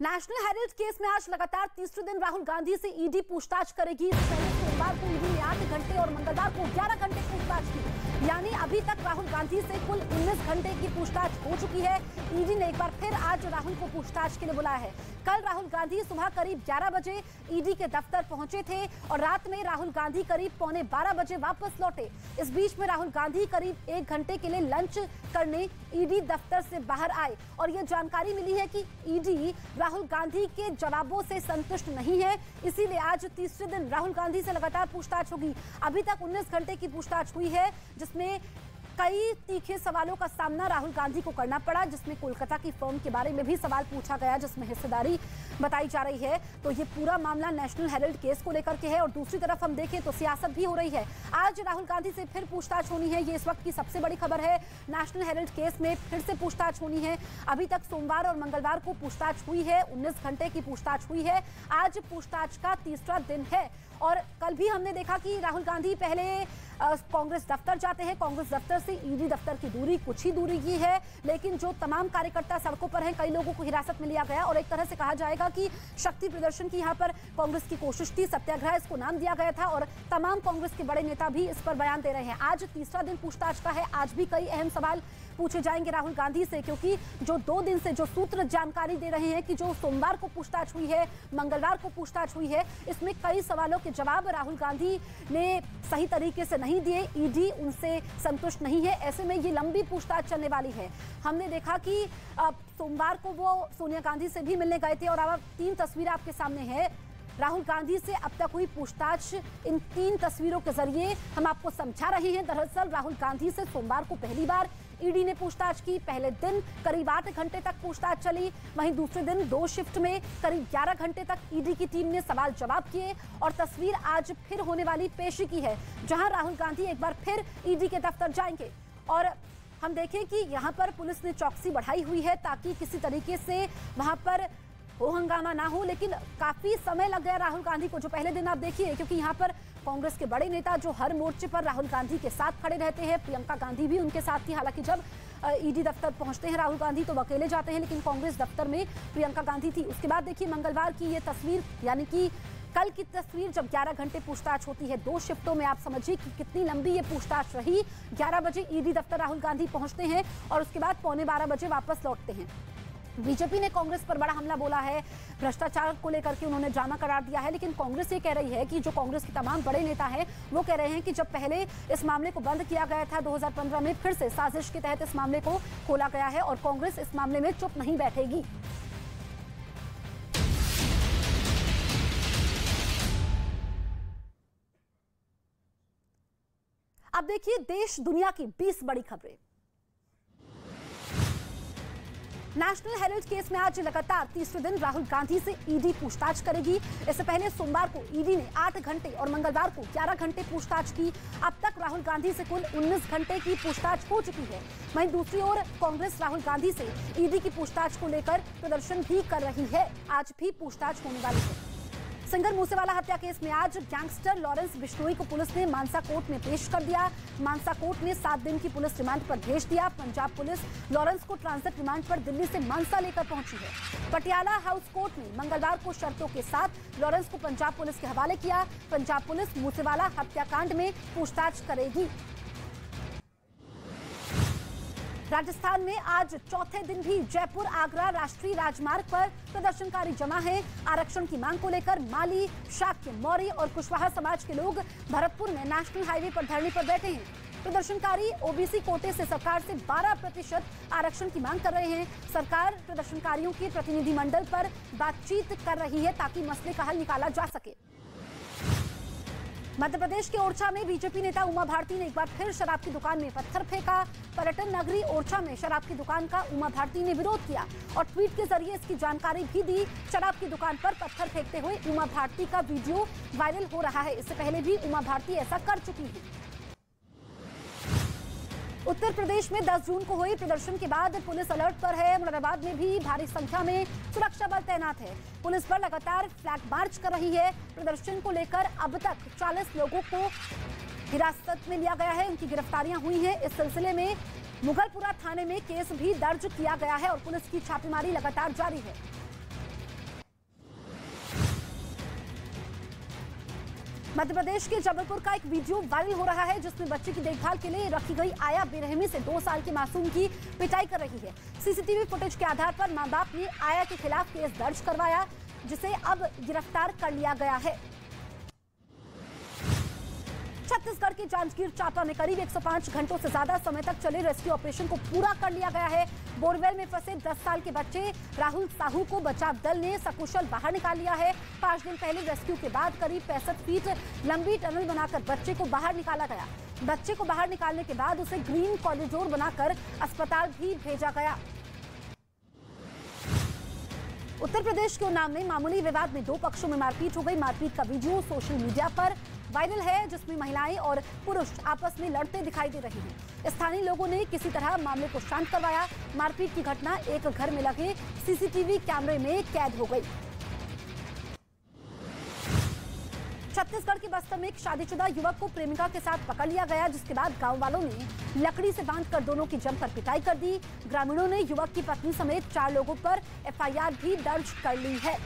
नेशनल हेरिटेज केस में आज लगातार तीसरे दिन राहुल गांधी से ईडी पूछताछ करेगी। पहले सोमवार को ईडी ने 8 घंटे और मंगलवार को 11 घंटे पूछताछ की, यानी अभी तक राहुल गांधी से कुल 19 घंटे की पूछताछ हो चुकी है। ईडी ने एक बार फिर आज राहुल को पूछताछ के लिए बुलाया है। कल राहुल गांधी सुबह करीब 11 बजे ईडी के दफ्तर पहुंचे थे और रात में राहुल गांधी करीब 11:15 बजे वापस लौटे। इस बीच में राहुल गांधी करीब 1 घंटे के लिए लंच करने ईडी दफ्तर से बाहर आए और यह जानकारी मिली है कि ईडी राहुल गांधी के जवाबों से संतुष्ट नहीं है, इसीलिए आज तीसरे दिन राहुल गांधी से लगातार पूछताछ होगी। अभी तक 19 घंटे की पूछताछ हुई है, जिसमें कई तीखे सवालों का सामना राहुल गांधी को करना पड़ा, जिसमें कोलकाता की फर्म के बारे में भी सवाल पूछा गया जिसमें हिस्सेदारी बताई जा रही है। तो ये पूरा मामला नेशनल हेराल्ड केस को लेकर के है और दूसरी तरफ हम देखें तो सियासत भी हो रही है। आज राहुल गांधी से फिर पूछताछ होनी है, ये इस वक्त की सबसे बड़ी खबर है। नेशनल हेराल्ड केस में फिर से पूछताछ होनी है। अभी तक सोमवार और मंगलवार को पूछताछ हुई है, 19 घंटे की पूछताछ हुई है। आज पूछताछ का तीसरा दिन है और कल भी हमने देखा कि राहुल गांधी पहले कांग्रेस दफ्तर जाते हैं। कांग्रेस दफ्तर से ईडी दफ्तर की दूरी कुछ ही दूरी की है, लेकिन जो तमाम कार्यकर्ता सड़कों पर हैं, कई लोगों को हिरासत में लिया गया और एक तरह से कहा जाएगा कि शक्ति प्रदर्शन की यहाँ पर कांग्रेस की कोशिश थी। सत्याग्रह इसको नाम दिया गया था और तमाम कांग्रेस के बड़े नेता भी इस पर बयान दे रहे हैं। आज तीसरा दिन पूछताछ का है। आज भी कई अहम सवाल पूछे जाएंगे राहुल गांधी से, क्योंकि जो 2 दिन से जो सूत्र जानकारी दे रहे हैं कि जो सोमवार को पूछताछ हुई है, मंगलवार को पूछताछ हुई है, इसमें कई सवालों के जवाब राहुल गांधी ने सही तरीके से नहीं दिए। ईडी उनसे संतुष्ट नहीं है। ऐसे में ये लंबी पूछताछ चलने वाली है। हमने देखा कि सोमवार को वो सोनिया गांधी से भी मिलने गए थे और अब 3 तस्वीरें आपके सामने है। राहुल गांधी से अब तक हुई पूछताछ इन 3 तस्वीरों के जरिए हम आपको समझा रहे हैं। दरअसल राहुल गांधी से सोमवार को पहली बार ईडी ने पूछताछ की। पहले दिन करीब 8 घंटे तक पूछताछ चली, वहीं दूसरे दिन 2 शिफ्ट में करीब 11 घंटे तक ईडी की टीम ने सवाल जवाब किए और तस्वीर आज फिर होने वाली पेशी की है, जहां राहुल गांधी एक बार फिर ईडी के दफ्तर जाएंगे। और हम देखें कि यहां पर पुलिस ने चौकसी बढ़ाई हुई है ताकि किसी तरीके से वहां पर हो हंगामा ना हो, लेकिन काफी समय लग गया राहुल गांधी को। जो पहले दिन आप देखिए, क्योंकि यहाँ पर कांग्रेस के बड़े नेता जो हर मोर्चे पर राहुल गांधी के साथ खड़े रहते हैं, प्रियंका गांधी भी उनके साथ थी। हालांकि जब ईडी दफ्तर पहुंचते हैं राहुल गांधी तो वो अकेले जाते हैं, लेकिन कांग्रेस दफ्तर में प्रियंका गांधी थी। उसके बाद देखिए मंगलवार की ये तस्वीर, यानी कि कल की तस्वीर, जब 11 घंटे पूछताछ होती है 2 शिफ्टों में। आप समझिए कि कितनी लंबी ये पूछताछ रही। 11 बजे ईडी दफ्तर राहुल गांधी पहुंचते हैं और उसके बाद 11:15 बजे वापस लौटते हैं। बीजेपी ने कांग्रेस पर बड़ा हमला बोला है, भ्रष्टाचार को लेकर के उन्होंने ड्रामा करार दिया है, लेकिन कांग्रेस ये कह रही है कि जो कांग्रेस के तमाम बड़े नेता हैं वो कह रहे हैं कि जब पहले इस मामले को बंद किया गया था 2015 में, फिर से साजिश के तहत इस मामले को खोला गया है और कांग्रेस इस मामले में चुप नहीं बैठेगी। अब देखिए देश दुनिया की 20 बड़ी खबरें। नेशनल हेराल्ड केस में आज लगातार तीसरे दिन राहुल गांधी से ईडी पूछताछ करेगी। इससे पहले सोमवार को ईडी ने 8 घंटे और मंगलवार को 11 घंटे पूछताछ की। अब तक राहुल गांधी से कुल 19 घंटे की पूछताछ हो चुकी है। वहीं दूसरी ओर कांग्रेस राहुल गांधी से ईडी की पूछताछ को लेकर प्रदर्शन भी कर रही है। आज भी पूछताछ होने वाली है। सिंगर मूसेवाला हत्या केस में आज गैंगस्टर लॉरेंस बिश्नोई को पुलिस ने मानसा कोर्ट में पेश कर दिया। मानसा कोर्ट ने 7 दिन की पुलिस रिमांड पर भेज दिया। पंजाब पुलिस लॉरेंस को ट्रांजिट रिमांड पर दिल्ली से मानसा लेकर पहुंची है। पटियाला हाउस कोर्ट ने मंगलवार को शर्तों के साथ लॉरेंस को पंजाब पुलिस के हवाले किया। पंजाब पुलिस मूसेवाला हत्याकांड में पूछताछ करेगी। राजस्थान में आज चौथे दिन भी जयपुर आगरा राष्ट्रीय राजमार्ग पर प्रदर्शनकारी जमा है। आरक्षण की मांग को लेकर माली, शाक्य, मौर्य और कुशवाहा समाज के लोग भरतपुर में नेशनल हाईवे पर धरने पर बैठे हैं। प्रदर्शनकारी ओबीसी कोटे से सरकार से 12% आरक्षण की मांग कर रहे हैं। सरकार प्रदर्शनकारियों के प्रतिनिधिमंडल पर बातचीत कर रही है ताकि मसले का हल निकाला जा सके। मध्य प्रदेश के ओरछा में बीजेपी नेता उमा भारती ने एक बार फिर शराब की दुकान में पत्थर फेंका। पर्यटन नगरी ओरछा में शराब की दुकान का उमा भारती ने विरोध किया और ट्वीट के जरिए इसकी जानकारी भी दी। शराब की दुकान पर पत्थर फेंकते हुए उमा भारती का वीडियो वायरल हो रहा है। इससे पहले भी उमा भारती ऐसा कर चुकी है। उत्तर प्रदेश में 10 जून को हुई प्रदर्शन के बाद पुलिस अलर्ट पर है। मुरादाबाद में भी भारी संख्या में सुरक्षा बल तैनात है। पुलिस पर लगातार फ्लैग मार्च कर रही है। प्रदर्शन को लेकर अब तक 40 लोगों को हिरासत में लिया गया है, उनकी गिरफ्तारियां हुई हैं। इस सिलसिले में मुगलपुरा थाने में केस भी दर्ज किया गया है और पुलिस की छापेमारी लगातार जारी है। मध्य प्रदेश के जबलपुर का एक वीडियो वायरल हो रहा है जिसमें बच्चे की देखभाल के लिए रखी गई आया बेरहमी से 2 साल के मासूम की पिटाई कर रही है। सीसीटीवी फुटेज के आधार पर मां बाप ने आया के खिलाफ केस दर्ज करवाया, जिसे अब गिरफ्तार कर लिया गया है। छत्तीसगढ़ के जांजगीर चांपा में करीब 105 घंटों से ज्यादा समय तक चले रेस्क्यू ऑपरेशन को पूरा कर लिया गया है। बोरवेल में फंसे 10 साल के बच्चे राहुल साहू को बचाव दल ने सकुशल बाहर निकाल लिया है। 5 दिन पहले रेस्क्यू के बाद करीब 65 फीट लंबी टनल बनाकर बच्चे को बाहर निकाला गया। बच्चे को बाहर निकालने के बाद उसे ग्रीन कॉरिडोर बनाकर अस्पताल भी भेजा गया। उत्तर प्रदेश के उन्नाव में मामूली विवाद में 2 पक्षों में मारपीट हो गई। मारपीट का वीडियो सोशल मीडिया पर वायरल है जिसमें महिलाएं और पुरुष आपस में लड़ते दिखाई दे रहे हैं। स्थानीय लोगों ने किसी तरह मामले को शांत करवाया। मारपीट की घटना एक घर में लगे सीसीटीवी कैमरे में कैद हो गई। छत्तीसगढ़ के बस्तर में एक शादीशुदा युवक को प्रेमिका के साथ पकड़ लिया गया, जिसके बाद गांव वालों ने लकड़ी से बांधकर दोनों की जमकर पिटाई कर दी। ग्रामीणों ने युवक की पत्नी समेत 4 लोगों पर एफआईआर भी दर्ज कर ली है।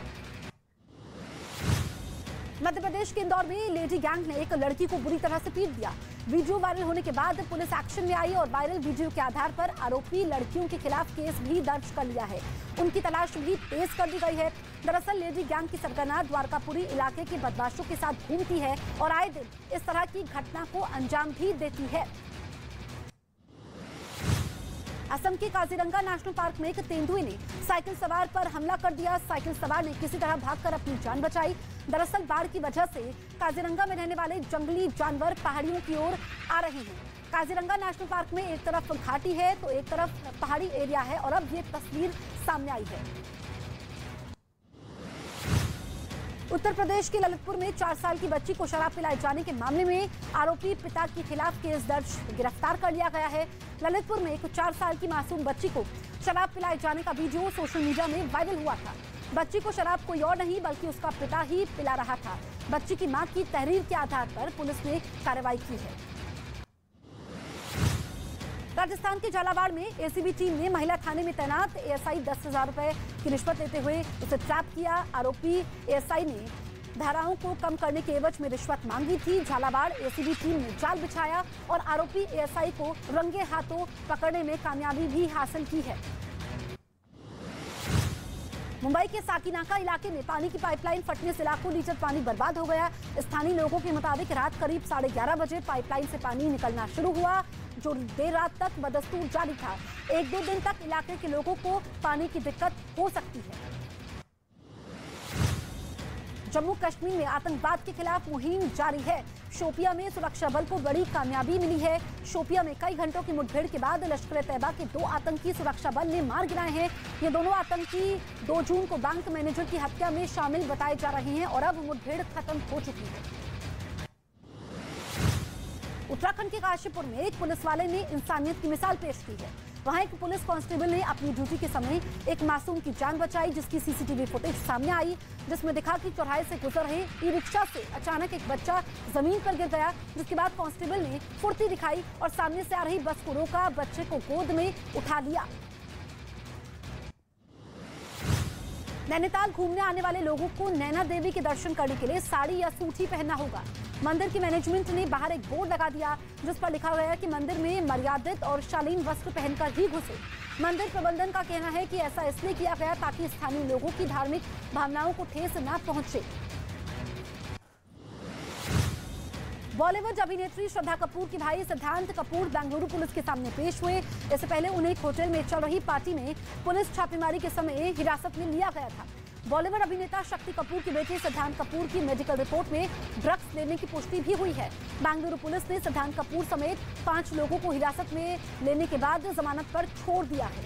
मध्य प्रदेश के इंदौर में लेडी गैंग ने एक लड़की को बुरी तरह से पीट दिया। वीडियो वायरल होने के बाद पुलिस एक्शन में आई और वायरल वीडियो के आधार पर आरोपी लड़कियों के खिलाफ केस भी दर्ज कर लिया है। उनकी तलाश भी तेज कर दी गई है। दरअसल लेडी गैंग की सरगना द्वारकापुरी इलाके के बदमाशों के साथ घूमती है और आए दिन इस तरह की घटना को अंजाम भी देती है। असम के काजीरंगा नेशनल पार्क में एक तेंदुए ने साइकिल सवार पर हमला कर दिया। साइकिल सवार ने किसी तरह भागकर अपनी जान बचाई। दरअसल बाढ़ की वजह से काजीरंगा में रहने वाले जंगली जानवर पहाड़ियों की ओर आ रहे हैं। काजीरंगा नेशनल पार्क में एक तरफ घाटी है तो एक तरफ पहाड़ी एरिया है और अब ये तस्वीर सामने आई है। उत्तर प्रदेश के ललितपुर में 4 साल की बच्ची को शराब पिलाए जाने के मामले में आरोपी पिता के खिलाफ केस दर्ज गिरफ्तार कर लिया गया है। ललितपुर में एक 4 साल की मासूम बच्ची को शराब पिलाए जाने का वीडियो सोशल मीडिया में वायरल हुआ था। बच्ची को शराब कोई और नहीं बल्कि उसका पिता ही पिला रहा था। बच्ची की मां की तहरीर के आधार पर पुलिस ने कार्रवाई की है। राजस्थान के झालावाड़ में एसीबी टीम ने महिला थाने में तैनात एएसआई 10,000 रुपए की रिश्वत लेते हुए उसे ट्रैप किया। आरोपी एएसआई ने धाराओं को कम करने के एवज में रिश्वत मांगी थी। झालावाड़ एसीबी टीम ने जाल बिछाया और आरोपी एएसआई को रंगे हाथों पकड़ने में कामयाबी भी हासिल की है। मुंबई के साकीनाका इलाके में पानी की पाइपलाइन फटने से लाखों लीटर पानी बर्बाद हो गया। स्थानीय लोगों के मुताबिक रात करीब 11:30 बजे पाइपलाइन से पानी निकलना शुरू हुआ, जो देर रात तक बदस्तूर जारी था। 1-2 दिन तक इलाके के लोगों को पानी की दिक्कत हो सकती है। जम्मू कश्मीर में आतंकवाद के खिलाफ मुहिम जारी है। शोपिया में सुरक्षा बल को बड़ी कामयाबी मिली है। शोपिया में कई घंटों की मुठभेड़ के बाद लश्कर-ए-तैयबा के 2 आतंकी सुरक्षा बल ने मार गिराए हैं। ये दोनों आतंकी 2 जून को बैंक मैनेजर की हत्या में शामिल बताए जा रहे हैं और अब मुठभेड़ खत्म हो चुकी है। उत्तराखंड के काशीपुर में एक पुलिस वाले ने इंसानियत की मिसाल पेश की है। वहां एक पुलिस कांस्टेबल ने अपनी ड्यूटी के समय एक मासूम की जान बचाई, जिसकी सीसीटीवी फुटेज सामने आई, जिसमें दिखा कि चौराहे से गुजर रहे ई रिक्शा से अचानक एक बच्चा जमीन पर गिर गया। जिसके बाद कांस्टेबल ने फुर्ती दिखाई और सामने से आ रही बस को रोका, बच्चे को गोद में उठा लिया। नैनीताल घूमने आने वाले लोगों को नैना देवी के दर्शन करने के लिए साड़ी या सूट ही पहनना होगा। मंदिर की मैनेजमेंट ने बाहर एक बोर्ड लगा दिया जिस पर लिखा गया है कि मंदिर में मर्यादित और शालीन वस्त्र पहनकर ही घुसे। मंदिर प्रबंधन का कहना है कि ऐसा इसलिए किया गया ताकि स्थानीय लोगों की धार्मिक भावनाओं को ठेस न पहुंचे। बॉलीवुड अभिनेत्री श्रद्धा कपूर के भाई सिद्धांत कपूर बेंगलुरु पुलिस के सामने पेश हुए। इससे पहले उन्हें एक होटल में चल रही पार्टी में पुलिस छापेमारी के समय हिरासत में लिया गया था। बॉलीवुड अभिनेता शक्ति कपूर के बेटे सिद्धांत कपूर की मेडिकल रिपोर्ट में ड्रग्स लेने की पुष्टि भी हुई है। बेंगलुरु पुलिस ने सिद्धांत कपूर समेत 5 लोगों को हिरासत में लेने के बाद जमानत पर छोड़ दिया है।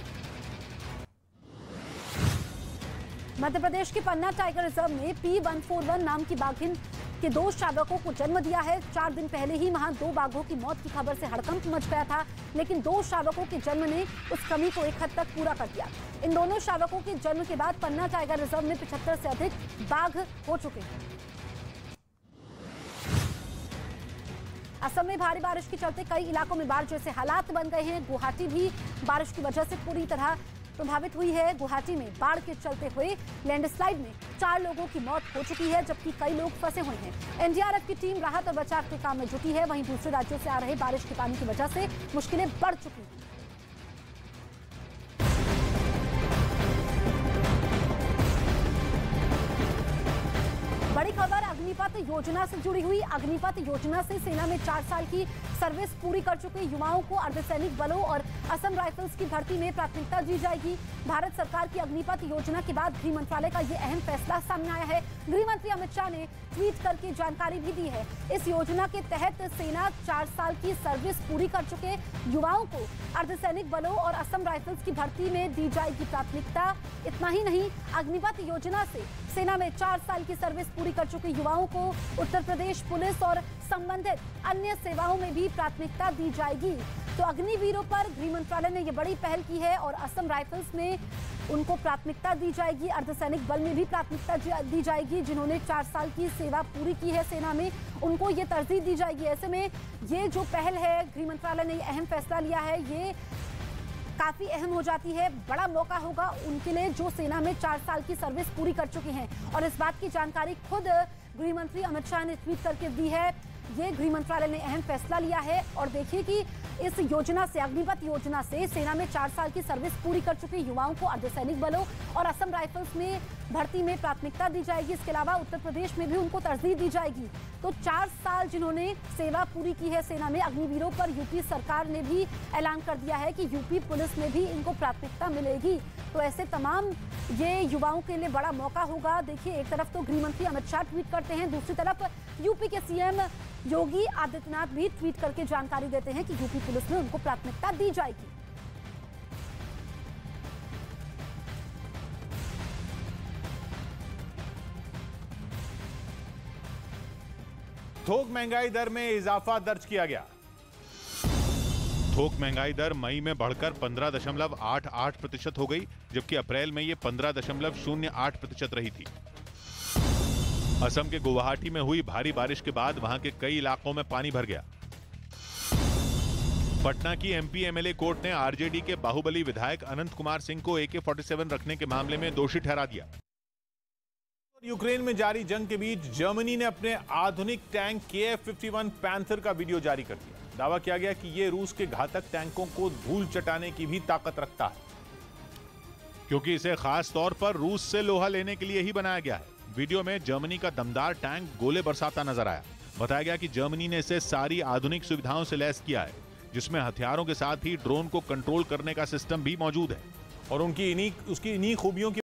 मध्य प्रदेश के पन्ना टाइगर रिजर्व में P141 नाम की बाघिन के 2 शावकों को जन्म दिया है। 4 दिन पहले ही वहां 2 बाघों की मौत की खबर से हड़कंप मच गया था, लेकिन 2 शावकों के जन्म ने उस कमी को एक हद तक पूरा कर दिया। इन दोनों शावकों के जन्म के बाद पन्ना टाइगर रिजर्व में 75 से अधिक बाघ हो चुके हैं। असम में भारी बारिश के चलते कई इलाकों में बाढ़ जैसे हालात बन गए हैं। गुवाहाटी भी बारिश की वजह से पूरी तरह प्रभावित हुई है। गुवाहाटी में बाढ़ के चलते हुए लैंडस्लाइड में 4 लोगों की मौत हो चुकी है, जबकि कई लोग फंसे हुए हैं। एनडीआरएफ की टीम राहत और बचाव के काम में जुटी है। वहीं दूसरे राज्यों से आ रहे बारिश के पानी की वजह से मुश्किलें बढ़ चुकी हैं। बड़ी खबर अग्निपथ योजना से जुड़ी हुई। अग्निपथ योजना से सेना में 4 साल की सर्विस पूरी कर चुके युवाओं को अर्धसैनिक बलों और असम राइफल्स की भर्ती में प्राथमिकता दी जाएगी। भारत सरकार की अग्निपथ योजना के बाद गृह मंत्रालय का ये अहम फैसला सामने आया है। गृह मंत्री अमित शाह ने ट्वीट करके जानकारी भी दी है। इस योजना के तहत सेना 4 साल की सर्विस पूरी कर चुके युवाओं को अर्धसैनिक बलों और असम राइफल्स की भर्ती में दी जाएगी प्राथमिकता। इतना ही नहीं, अग्निपथ योजना से सेना में 4 साल की सर्विस पूरी कर चुके युवाओं को उत्तर प्रदेश पुलिस और संबंधित अन्य सेवाओं में भी प्राथमिकता दी जाएगी। तो अग्निवीरों पर गृह मंत्रालय ने यह बड़ी पहल की है और असम राइफल्स में उनको प्राथमिकता दी जाएगी। अर्धसैनिक बल में भी प्राथमिकता दी जाएगी। जिन्होंने 4 साल की सेवा पूरी की है सेना में, उनको ये तरजीह दी जाएगी। ऐसे में ये जो पहल है, गृह मंत्रालय ने अहम फैसला लिया है, ये काफी अहम हो जाती है। बड़ा मौका होगा उनके लिए जो सेना में 4 साल की सर्विस पूरी कर चुके हैं। और इस बात की जानकारी खुद गृह मंत्री अमित शाह ने ट्वीट करके दी है। ये गृह मंत्रालय ने अहम फैसला लिया है और देखिए कि इस योजना से, अग्निपथ योजना से सेना में 4 साल की सर्विस पूरी कर चुके युवाओं को अर्धसैनिक बलों और असम राइफल्स में भर्ती में प्राथमिकता दी जाएगी। इसके अलावा उत्तर प्रदेश में भी उनको तरजीह दी जाएगी। तो 4 साल जिन्होंने सेवा पूरी की है सेना में, अग्निवीरों पर यूपी सरकार ने भी ऐलान कर दिया है कि यूपी पुलिस में भी इनको प्राथमिकता मिलेगी। तो ऐसे तमाम ये युवाओं के लिए बड़ा मौका होगा। देखिए, एक तरफ तो गृह मंत्री अमित शाह ट्वीट करते हैं, दूसरी तरफ यूपी के सीएम योगी आदित्यनाथ भी ट्वीट करके जानकारी देते हैं कि यूपी पुलिस में उनको प्राथमिकता दी जाएगी। थोक महंगाई दर में इजाफा दर्ज किया गया। थोक महंगाई दर मई में बढ़कर 15.88% हो गई, जबकि अप्रैल में ये 15.08% रही थी। असम के गुवाहाटी में हुई भारी बारिश के बाद वहां के कई इलाकों में पानी भर गया। पटना की एमपी एमएलए कोर्ट ने आरजेडी के बाहुबली विधायक अनंत कुमार सिंह को AK-47 रखने के मामले में दोषी ठहरा दिया। यूक्रेन में जारी जंग के बीच जर्मनी ने अपने आधुनिक टैंक KF-51 पैंथर का वीडियो जारी कर दिया। दावा किया गया कि यह रूस के घातक टैंकों को धूल चटाने की भी ताकत रखता है, क्योंकि इसे खास तौर पर रूस से लोहा लेने के लिए ही बनाया गया है। वीडियो में जर्मनी का दमदार टैंक गोले बरसाता नजर आया। बताया गया कि जर्मनी ने इसे सारी आधुनिक सुविधाओं से लैस किया है, जिसमें हथियारों के साथ ही ड्रोन को कंट्रोल करने का सिस्टम भी मौजूद है और उसकी इन्हीं खूबियों की